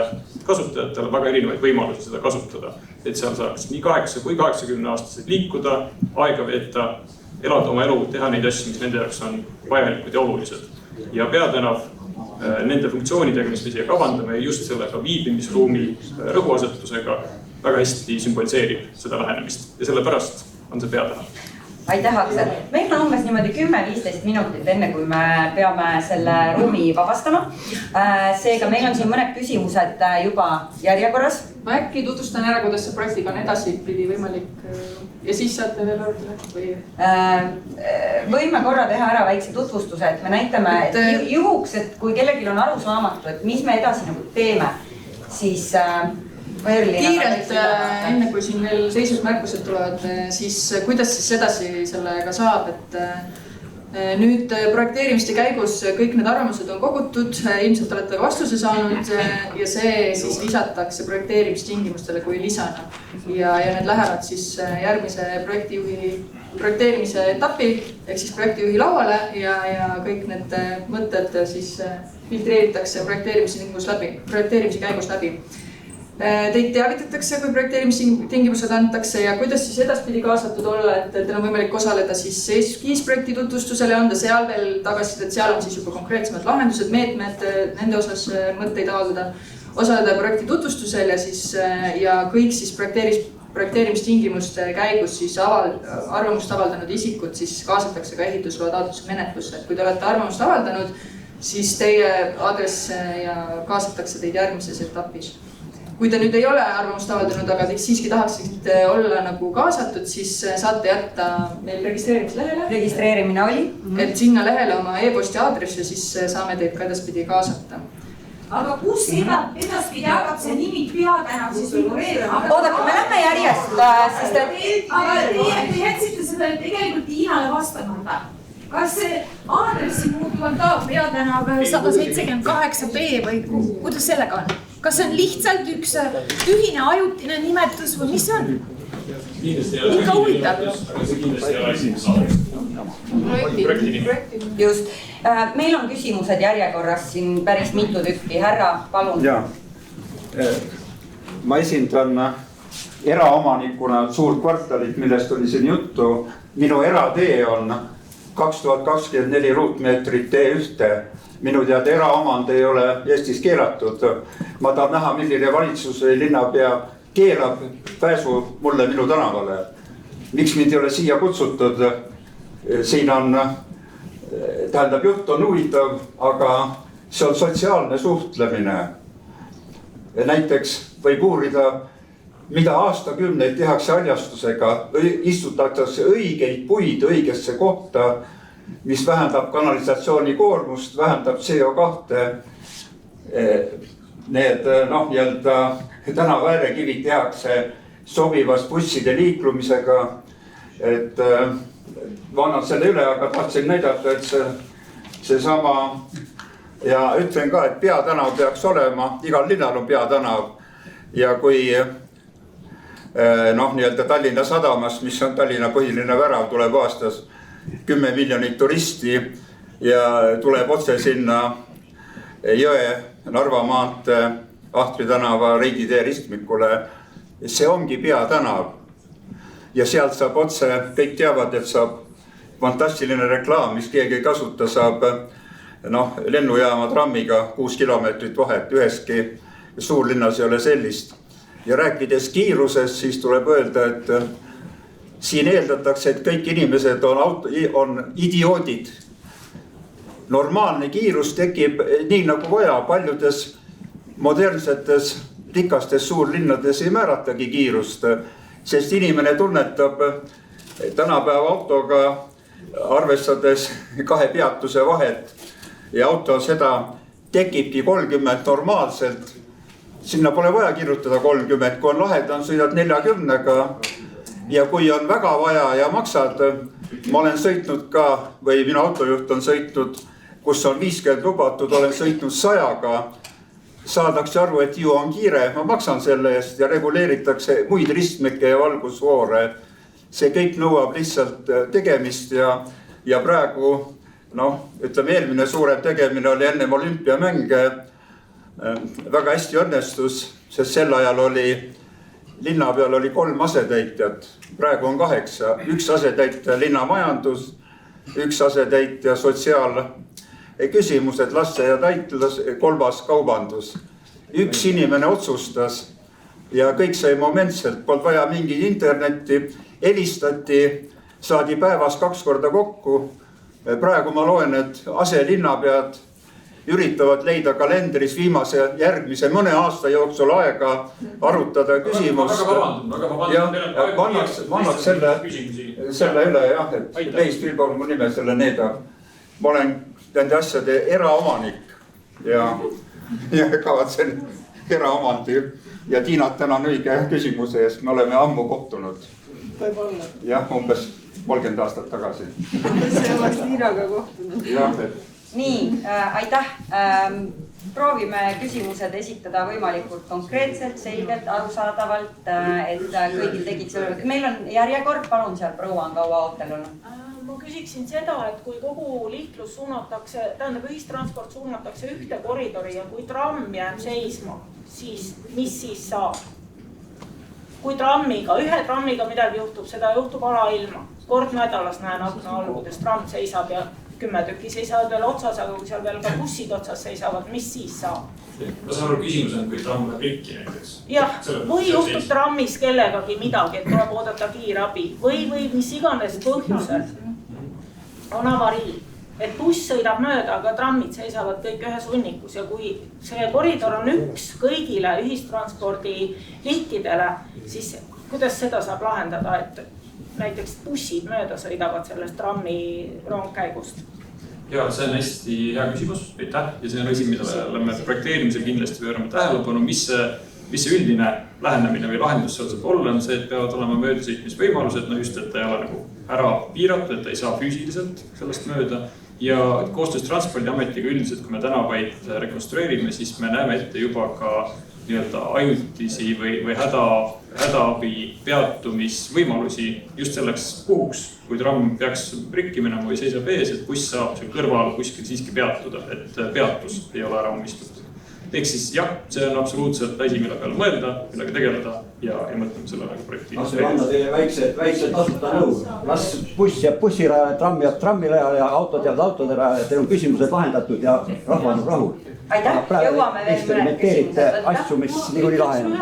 kasutajatele väga erinevaid võimalusi seda kasutada. Et seal saaks nii 8 kui 80 aastased liikuda, aega veeta, elada oma elu, teha neid asju, mis nende jaoks on vajalikud ja olulised. Ja peatänav nende funktsioonidega, mis me siia kavandame, just sellega viibimisruumi rõhuasetusega väga hästi sümboliseerib seda lähenemist. Ja sellepärast on see peatänav. Aitäh, Aksel. Meil on umbes niimoodi 10-15 minutit enne, kui me peame selle ruumi vabastama. Seega meil on siin mõned küsimused juba järjekorras. Ma äkki tutvustan ära, kuidas see projektiga on edasipidi võimalik ja siis saate veel arutada. Võime korra teha ära väikse tutvustuse, et me näitame juhuks, et kui kellelgi on aru saamatu, et mis me edasi nagu teeme, siis... Kiirelt, enne kui siin veel seisvusmärkused tulevad, siis kuidas siis edasi sellega saab, et nüüd projekteerimiste käigus kõik need arvamused on kogutud, ilmselt olete vastuse saanud ja see siis lisatakse projekteerimistingimustele kui lisana. Ja need lähevad siis järgmise projekteerimise etapi ehk siis projektijuhi lauale ja kõik need mõtted siis filtreeritakse projekteerimise käigus läbi. Teid teavitatakse, kui projekteerimistingimused antakse ja kuidas siis edaspidi kaasatud olla, et teil on võimalik osaleda siis eskiisprojekti tutvustusel ja anda seal veel tagasi, et seal on siis juba konkreetsemad lahendused, meetmed, nende osas mõtteid avaldada, osaleda projekti tutvustusel ja kõik siis projekteerimistingimuste käigus siis arvamust avaldanud isikud siis kaasatakse ka ehitusloa taotluse menetlusse, et kui te olete arvamust avaldanud, siis teie aadress ja kaasatakse teid järgmises etapis. Kui te nüüd ei ole arvamust avaldanud, aga te siiski tahaksite olla nagu kaasatud, siis saate jätta meil registreerimislehele. Registreerimine oli. Et sinna lehele oma e-posti aadress ja siis saame teid ka edaspidi kaasata. Aga kus edaspidi hakkab see nimi peatänav siis figureerima? Oodake, me lähme järjest, sest et... Aga te jätsite seda tegelikult Tiinale vastamata. Kas see aadressi muutuvad ka peatänav 178B või kuidas sellega on? Kas see on lihtsalt üks tühine ajutine nimetus või mis see on? Ikka huvitav. Aga see kindlasti ei ole esimene projekti. Just. Meil on küsimused järjekorras siin päris mitu tükki. Härra, palun. Ma esindan eraomanikuna suurt kvartalit, millest oli siin juttu. Minu eratee on 2024 ruutmeetrit T1. Minu teada eraomand ei ole Eestis keelatud. Ma tahan näha, milline valitsus või linnapea keelab pääsu mulle minu tänavale. Miks mind ei ole siia kutsutud? Siin on, tähendab, jutt on huvitav, aga see on sotsiaalne suhtlemine. Näiteks võib uurida, mida aastakümneid tehakse haljastusega, istutatakse õigeid puid õigesse kohta, mis vähendab kanalisatsiooni koormust, vähendab CO2. Need tänava äärekivid tehakse sobivas busside liiklumisega. Et ma annan selle üle, aga tahtsin näidata, et see sama ja ütlen ka, et peatänav peaks olema, igal linnal on peatänav ja kui Tallinna sadamas, mis on Tallinna põhiline värav, tuleb aastas 10 miljonit turisti ja tuleb otse sinna Jõe, Narva maantee, Ahtri tänava, Riigitee ristmikule. See ongi peatänav ja sealt saab otse, kõik teavad, et saab fantastiline reklaam, mis keegi ei kasuta, saab lennujaama trammiga 6 kilomeetrit vahet, üheski suurlinnas ei ole sellist. ja rääkides kiirusest, siis tuleb öelda, et siin eeldatakse, et kõik inimesed on idioodid. Normaalne kiirus tekib nii nagu vaja, paljudes modernsetes rikastes suurlinnades ei määratagi kiirust, sest inimene tunnetab tänapäeva autoga arvestades 2 peatuse vahet ja auto seda tekibki 30 normaalselt. Sinna pole vaja kirjutada 30, kui on lahedam, sõidad 40-ga ja kui on väga vaja ja maksad, ma olen sõitnud ka, või minu autojuht on sõitnud, kus on 50 lubatud, olen sõitnud 100-ga, saadakse aru, et ju on kiire, ma maksan selle eest ja reguleeritakse muid ristmikke ja valgusvoore. See kõik nõuab lihtsalt tegemist ja praegu, ütleme, eelmine suurem tegemine oli ennem olümpiamänge, väga hästi õnnestus, sest sel ajal oli linna peal oli 3 asetäitjat, praegu on 8, 1 asetäitja linnamajandus, 1 asetäitja sotsiaalküsimused, lasteaiataitlas, 3 kaubandus. 1 inimene otsustas ja kõik sai momentselt, polnud vaja mingit internetti, helistati, saadi päevas 2 korda kokku. Praegu ma loen, et aselinnapead üritavad leida kalendris viimase järgmise mõne aasta jooksul aega arutada küsimust. Vannaks selle üle jah, et Leis Vilborg mu nime selle Needa. Ma olen nende asjade eraomanik ja kavatsen eraomandi ja Tiinat tänan õige küsimuse eest, me oleme ammu kohtunud. Jah, umbes 30 aastat tagasi. See oleks Tiinaga kohtunud. Jah, et nii, aitäh. Proovime küsimused esitada võimalikult konkreetselt, selgelt, arusaadavalt, et kõigil tegiks. Meil on järjekord, palun seal proua on kaua ootel olnud. Ma küsiksin seda, et kui kogu liiklus suunatakse, tähendab ühistransport suunatakse ühte koridori ja kui tramm jääb seisma, siis mis siis saab? Kui trammiga, ühe trammiga midagi juhtub, seda juhtub alailma. Kord nädalas näen akna algudes, tramm seisab ja 10 tükki seisavad veel otsas, aga kui seal veel ka bussid otsas seisavad, mis siis saab? Ma saan aru, küsimus on, kui tramm läheb rikki näiteks. Jah, või juhtub trammis kellegagi midagi, et tuleb oodata kiirabi või mis iganes põhjusel on avarii. Et buss sõidab mööda, aga trammid seisavad kõik ühes hunnikus ja kui see koridor on üks kõigile ühistranspordi liikidele, siis kuidas seda saab lahendada, et näiteks bussid mööda sõidavad sellest trammi rongkäigust? Ja see on hästi hea küsimus, aitäh. Ja see on asi, mida me projekteerimisel kindlasti pöörame tähelepanu, mis see üldine lähenemine või lahendus seal saab olla, on see, et peavad olema möödasõitmisvõimalused, just et ta ei ole nagu ära piiratud, et ta ei saa füüsiliselt sellest mööda. Ja koostöös Transpordiametiga üldiselt, kui me tänavaid rekonstrueerime, siis me näeme ette juba ka ajutisi või hädaabi peatumisvõimalusi just selleks puhuks, kui tramm peaks rikki minema või seisab ees, et buss saab seal kõrval kuskil siiski peatuda, et peatus ei ole ära umistatud. Ehk siis jah, see on absoluutselt asi, mille peale mõelda, millega tegeleda ja mõtleme selle nagu projekti. See anna teile väikse tasuta nõu. Las buss jääb bussirajale, tramm jääb trammirajale ja autod jäävad autode rajale. Teil on küsimused lahendatud ja rahva on rahul. Aitäh, jõuame veel mõned küsimused. Asju, mis niikuinii laheneb.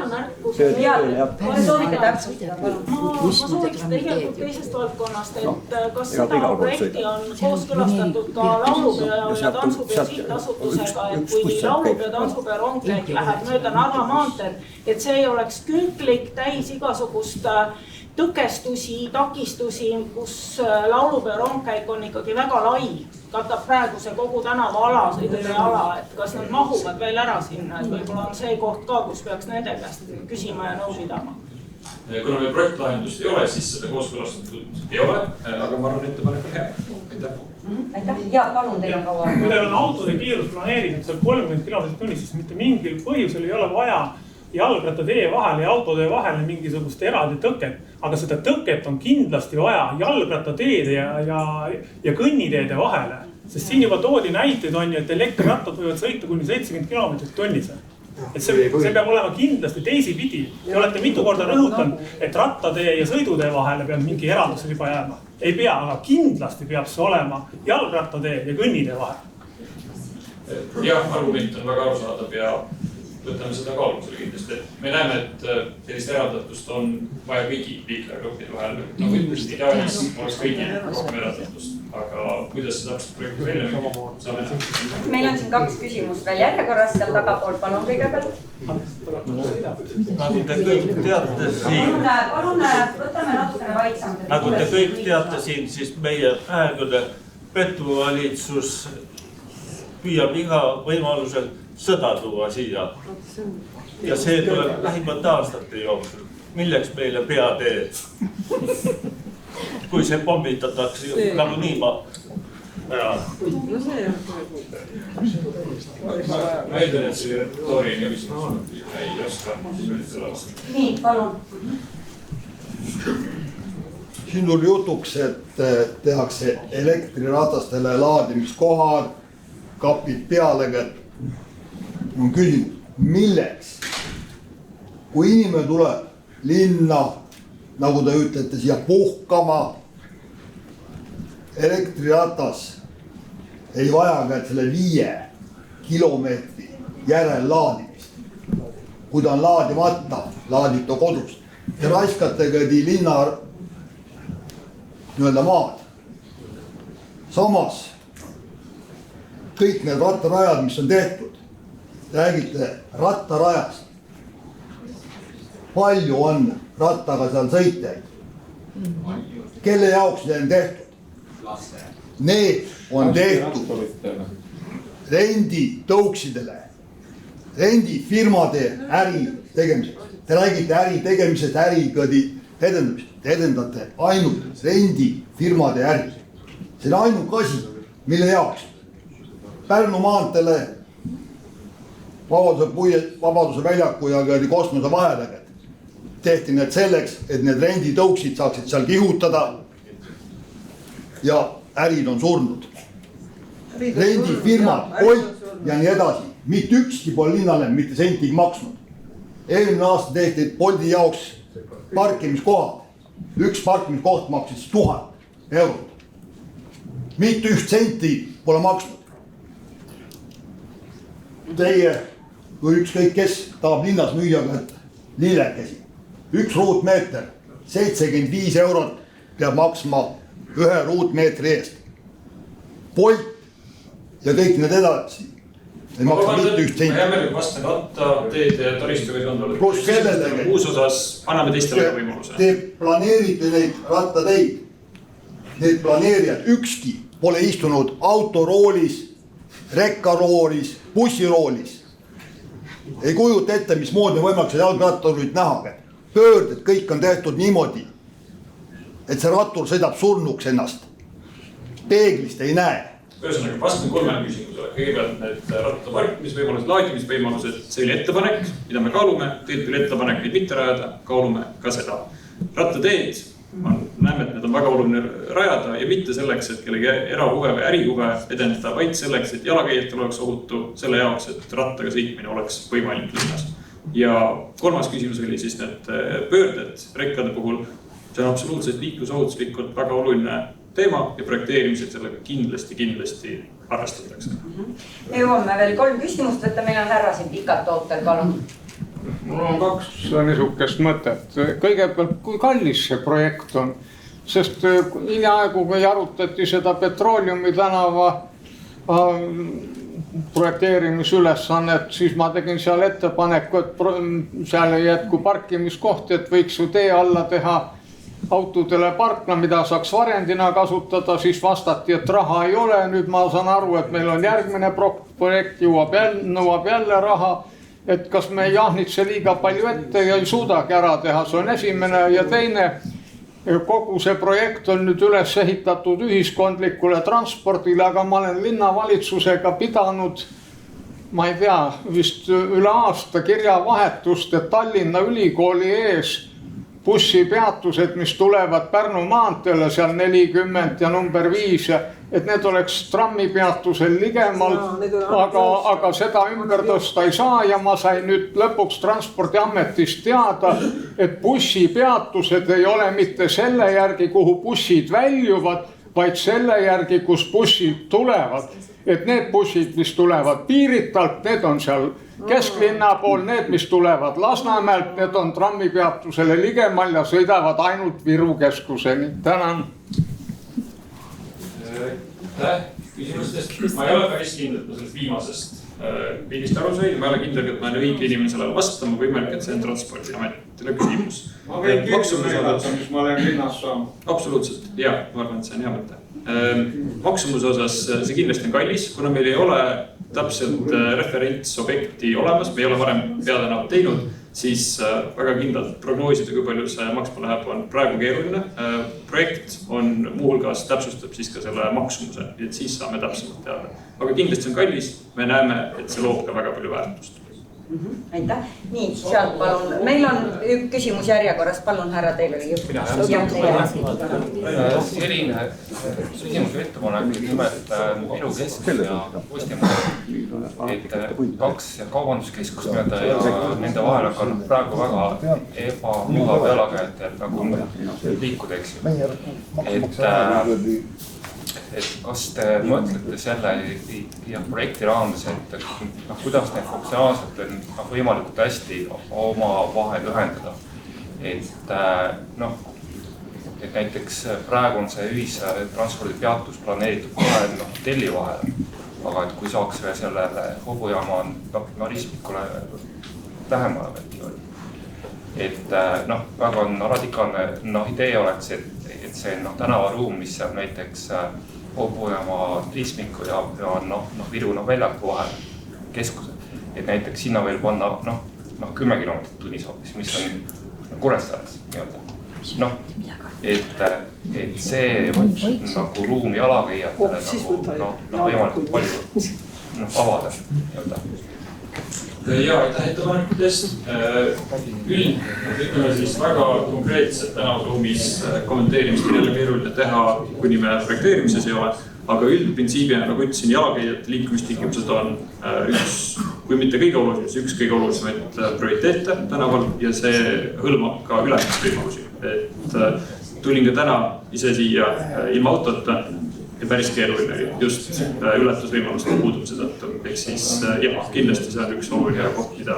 Soovite täpsustada, palun. Ma sooviks tegelikult teisest valdkonnast, et kas seda projekti on kooskõlastatud ka laulupeo ja tantsupeo sihtasutusega, et kui laulupeo tantsupeo rongkäik läheb mööda Narva maanteed, et see ei oleks künklik täis igasugust tõkestusi, takistusi, kus laulupeo rongkäik on ikkagi väga lai, katab praeguse kogu tänava ala, sõidutee ala, et kas nad mahuvad veel ära sinna, et võib-olla on see koht ka, kus peaks nende käest küsima ja nõu pidama. Kuna meil projektlahendust ei ole, siis seda kooskõlastatud ei ole, aga ma arvan, ettepanek on hea. Aitäh, ja palun, teil on kaua. Kui teil on autode kiirus planeerinud seal 30 km/h, siis mitte mingil põhjusel ei ole vaja jalgrattatee vahele ja autotee vahele mingisugust eraldi tõket, aga seda tõket on kindlasti vaja jalgrattateede ja kõnniteede vahele. Sest siin juba toodi näiteid on ju, et elektrirattad võivad sõita kuni 70 km/h. Et see peab olema kindlasti teisipidi. Te olete mitu korda rõhutanud, et rattatee ja sõidutee vahele peab mingi eraldus riba jääma. Ei pea, aga kindlasti peab see olema jalgrattatee ja kõnnitee vahel. Jah, argument on väga arusaadav ja võtame seda kaalumisele kindlasti, et me näeme, et sellist eraldatust on vaja kõigi liiklejagruppide vahel. Nagu ütlesid, ideaalis oleks kõigil rohkem eraldatust, aga kuidas see täpselt projekti välja müüb, saame näha. Meil on siin 2 küsimust veel järjekorras, seal tagapool, palun kõigepealt. Nagu te kõik teate siin. Palun võtame natukene vaiksamalt. Nagu te kõik teate siin, siis meie praegune petuvalitsus püüab iga võimalusel sõda tuua siia. Ja see tuleb lähimate aastate jooksul. Milleks meile peateed? Kui see pommitatakse nagu nii ära. Ma eeldan, et see retooriline küsimus ei oska üldse lasta. Nii, palun. Siin tuli jutuks, et tehakse elektriratastele laadimiskohad, kapid peale. On küsimus, milleks? Kui inimene tuleb linna, nagu te ütlete, siia puhkama, elektriratas ei vaja ka selle 5 kilomeetri järel laadimist. Kui ta on laadimata, laadib ta kodust. Te raiskate kõdi linna maad. Samas kõik need rattarajad, mis on tehtud, räägite rattarajast. Palju on rattaga seal sõitjaid. Kelle jaoks need on tehtud? Need on tehtud renditõuksidele, rendifirmade äri tegemiseks. Te räägite äri tegemisest, ärikõdi edendamist. Te edendate ainult rendifirmade äri. See on ainult asi, mille jaoks. Pärnu maanteele Vabaduse väljaku ja kosmose vahele tehti need selleks, et need renditõuksid saaksid seal kihutada ja ärid on surnud. Rendifirmad, Bolt ja nii edasi, mitte ükski pole linnale mitte sentigi maksnud. Eelmine aasta tehti Bolti jaoks parkimiskohad. Üks parkimiskoht maksis 1000 eurot. Mitte 1 senti pole maksnud. Teie või ükskõik kes tahab linnas müüa lillekesi. 1 ruutmeeter, 75 eurot peab maksma 1 ruutmeetri eest. Bolt ja kõik need edasi ei maksa mitte 1 senti. Ma hea meelega vastan rattateede ja taristuga seonduvalt. Pluss sellele. Uus osas anname teistele võimaluse. Te planeerite neid rattateid. Need planeerijad, ükski pole istunud autoroolis, rekkaroolis, bussiroolis. Ei kujuta ette, mismoodi võimalik seda jalgrattaruid näha. Pöörded, kõik on tehtud niimoodi, et see rattur sõidab surnuks ennast. Peeglist ei näe. Ühesõnaga, vastan 3 küsimusele. Kõigepealt need rattaparkimisvõimalused, laadimisvõimalused, see oli ettepanek, mida me kaalume. Teilt oli ettepanek neid mitte rajada, kaalume ka seda. Rattateed, näeme, et need on väga oluline rajada ja mitte selleks, et kellegi erahuve või ärihuve edendada, vaid selleks, et jalakäijatel oleks ohutu, selle jaoks, et rattaga sõitmine oleks võimalik linnas. Ja 3. küsimus oli siis need pöörded rekkade puhul. See on absoluutselt liiklusohutuslikult väga oluline teema ja projekteerimised sellega kindlasti arvestatakse. Me jõuame veel 3 küsimust võtta, meil on härra siin pikalt ootel, palun. Mul on 2 niisugust mõtet. Kõigepealt, kui kallis see projekt on, sest hiljaaegu, kui arutati seda Petrooleumi tänava projekteerimisülesannet, siis ma tegin seal ettepaneku, et seal ei jätku parkimiskohti, et võiks ju tee alla teha autodele parkla, mida saaks varendina kasutada, siis vastati, et raha ei ole. Nüüd ma saan aru, et meil on järgmine projekt, nõuab jälle raha, et kas me ei jahnitse liiga palju ette ja ei suudagi ära teha. See on esimene ja teine. Kogu see projekt on nüüd üles ehitatud ühiskondlikule transpordile, aga ma olen linnavalitsusega pidanud, ma ei tea, vist üle aasta kirjavahetust, et Tallinna Ülikooli ees bussipeatused, mis tulevad Pärnu maanteele, seal 40 ja number 5, et need oleks trammipeatusel ligemal, aga seda ümber tõsta ei saa ja ma sain nüüd lõpuks Transpordiametist teada, et bussipeatused ei ole mitte selle järgi, kuhu bussid väljuvad, vaid selle järgi, kus bussid tulevad. Et need bussid, mis tulevad Piiritalt, need on seal kesklinna pool, need, mis tulevad Lasnamäelt, need on trammipeatusele ligemal ja sõidavad ainult Viru keskuseni. Tänan. Küsimustest. Ma ei ole päris kindel, et ma sellest viimasest pildist aru sain. Ma ei ole kindel, et ma olen õige inimene sellele vastama. Võimalik, et see on Transpordiametile küsimus. Ma võin küsimus, mis ma olen linnas saanud. Absoluutselt. Ja, ma arvan, et see on hea mõte. Maksumuse osas see kindlasti on kallis, kuna meil ei ole täpselt referentsobjekti olemas. Me ei ole varem peatänavat teinud, siis väga kindlalt prognoosida, kui palju see maksma läheb, on praegu keeruline. Projekt on muuhulgas täpsustab siis ka selle maksumuse, et siis saame täpsemalt teada. Aga kindlasti on kallis, me näeme, et see loob ka väga palju väärtust. Aitäh. Nii, sealt palun. Meil on üks küsimus järjekorras. Palun, härra, teil oli jutt. Selline küsimus või ettepanek, nimelt Viru keskus ja Postimaja, et 2 kaubanduskeskust ja nende vahel on praegu väga ebamugav jalakäijatel nagu liikuda, eks ju. Et kas te mõtlete selle ja projekti raames, et kuidas need funktsionaalselt on võimalikult hästi oma vahel ühendada. Et näiteks praegu on see ühistranspordipeatus planeeritud kohe hotelli vahel, aga et kui saaks veel sellele hobujaama ristmikule lähemale veel. Et väga on radikaalne idee oleks, et see tänavaruum, mis seal näiteks hobujaama ristmiku ja Viru väljaku vahel keskused, et näiteks sinna veel panna 10 kilomeetrit tunnis hoopis, mis on Kuressaares nii-öelda. Et see nagu ruumi jalakäijatele võimalikult palju avada nii-öelda. Ja, aitäh ettepanekutest. Ütleme siis väga konkreetselt tänavaruumis kommenteerimist on jälle keeruline teha, kuni me projekteerimises ei ole. Aga üldprintsiibina, nagu ütlesin, jalakäijate liikumistingimused on üks, kui mitte kõige olulisem, üks kõige olulisemaid prioriteete tänaval ja see hõlmab ka ületusvõimalusi. Et tulin ka täna ise siia ilma autota ja päris keeruline just ületusvõimaluste puudumise tõttu. Ehk siis kindlasti see on üks oluline koht, mida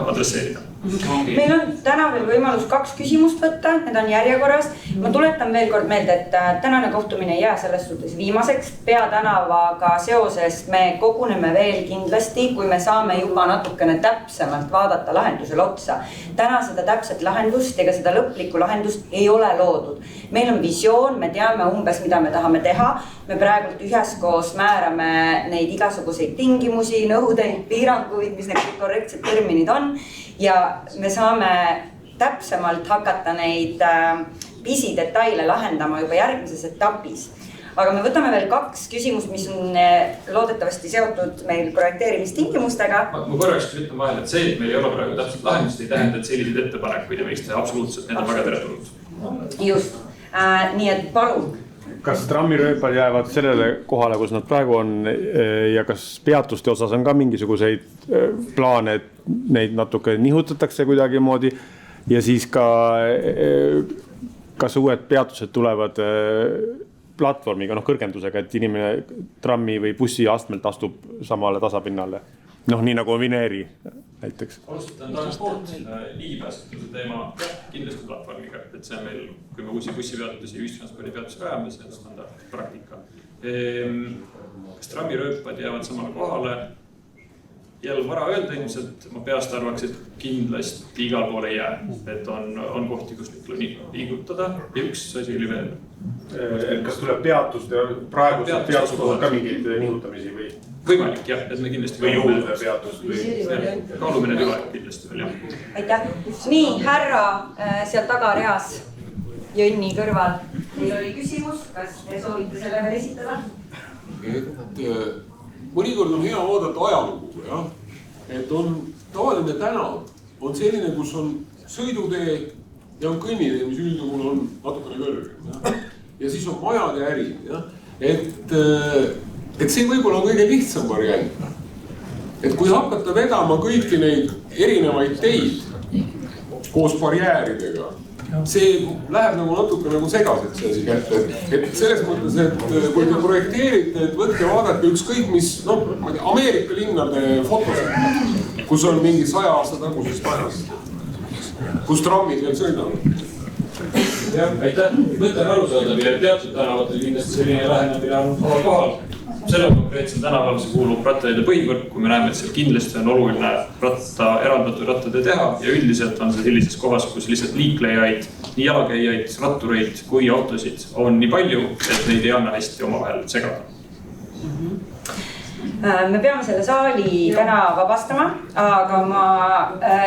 adresseerida. Meil on täna veel võimalus 2 küsimust võtta, need on järjekorras. Ma tuletan veel kord meelde, et tänane kohtumine ei jää selles suhtes viimaseks. Peatänavaga seoses me koguneme veel kindlasti, kui me saame juba natukene täpsemalt vaadata lahendusele otsa. Täna seda täpset lahendust ega seda lõplikku lahendust ei ole loodud. Meil on visioon, me teame umbes, mida me tahame teha. Me praegult üheskoos määrame neid igasuguseid tingimusi, nõudeid, piiranguid, mis need korrektsed terminid on. Ja me saame täpsemalt hakata neid pisidetaile lahendama juba järgmises etapis. Aga me võtame veel 2 küsimust, mis on loodetavasti seotud meil projekteerimistingimustega. Ma korraks ütlen vahel, et see, et meil ei ole praegu täpselt lahendust, ei tähenda, et selliseid ettepanekuid ja võiks teha absoluutselt, need on väga teretulnud. Just, nii et palun. Kas trammirööpad jäävad sellele kohale, kus nad praegu on ja kas peatuste osas on ka mingisuguseid plaane, et neid natuke nihutatakse kuidagi moodi ja siis ka kas uued peatused tulevad platvormiga, kõrgendusega, et inimene trammi või bussi astmelt astub samale tasapinnale. Nii nagu Vineeri näiteks. Alustan taas poolt ligipääsetuse teema kindlasti platvormiga, et see on meil, kui me uusi bussipeatusi ja ühistranspordipeatusi rajame, see on standard praktika. Kas trammirööpad jäävad samale kohale? Jälle vara öelda ilmselt, ma peast arvaks, et kindlasti igal pool ei jää. Et on kohti, kus nüüd liigutada ja üks asi oli veel. Kas tuleb peatuste, praegused peatuste ka mingeid nihutamisi või? Võimalik jah, et me kindlasti või juurde peatust kaalume need üle kindlasti veel jah. Aitäh. Nii, härra seal tagareas Jönni kõrval. Teil oli küsimus, kas te soovite selle veel esitada? Mõnikord on hea vaadata ajalugu, jah? Et on tavaline tänav, on selline, kus on sõidutee ja on kõnnitee, mis üldjuhul on natukene kõrgem. Ja siis on majad ja ärid, jah? Et see võib-olla on kõige lihtsam variant. Et kui hakata vedama kõiki neid erinevaid teid koos barjääridega see läheb nagu natuke nagu segaseks see asi kätte, et selles mõttes, et kui te projekteerite, et võtke vaadake ükskõik mis, noh, ma ei tea, Ameerika linnade fotosid, kus on mingi 100 aasta tagusest ajast, kus trammid veel sõidavad. Jah, aitäh. Mõte on arusaadav ja teatud tänavatel kindlasti selline lähenemine on omal kohal. Sellel konkreetsel tänaval see kuulub rattateede põhivõrk, kui me näeme, et seal kindlasti on oluline eraldatud rattatee teha ja üldiselt on see sellises kohas, kus lihtsalt liiklejaid, nii jalakäijaid, rattureid kui autosid on nii palju, et neid ei anna hästi omavahel segada. Me peame selle saali täna vabastama, aga ma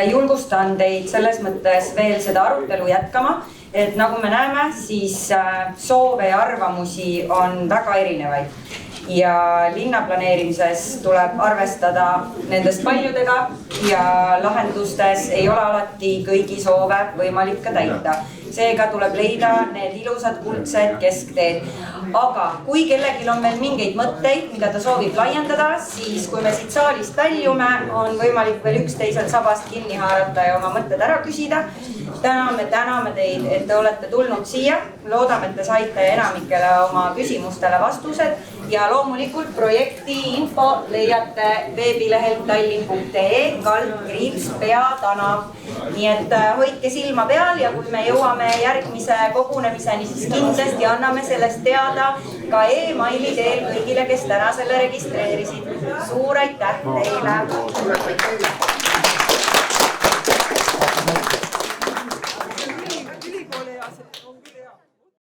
julgustan teid selles mõttes veel seda arutelu jätkama, et nagu me näeme, siis soove ja arvamusi on väga erinevaid. Ja linnaplaneerimises tuleb arvestada nendest paljudega ja lahendustes ei ole alati kõigi soove võimalik ka täita. Seega tuleb leida need ilusad kuldsed keskteed. Aga kui kellelgi on veel mingeid mõtteid, mida ta soovib laiendada, siis kui me siit saalist väljume, on võimalik veel üksteiselt sabast kinni haarata ja oma mõtted ära küsida. Täname teid, et te olete tulnud siia. Loodame, et te saite enamikele oma küsimustele vastused ja loomulikult projekti info leiate veebilehelt tallinn.ee/peatanav. Nii et hoidke silma peal ja kui me jõuame järgmise kogunemiseni, siis kindlasti anname sellest teada ka e-maili teel kõigile, kes täna selle registreerisid. Suur aitäh teile!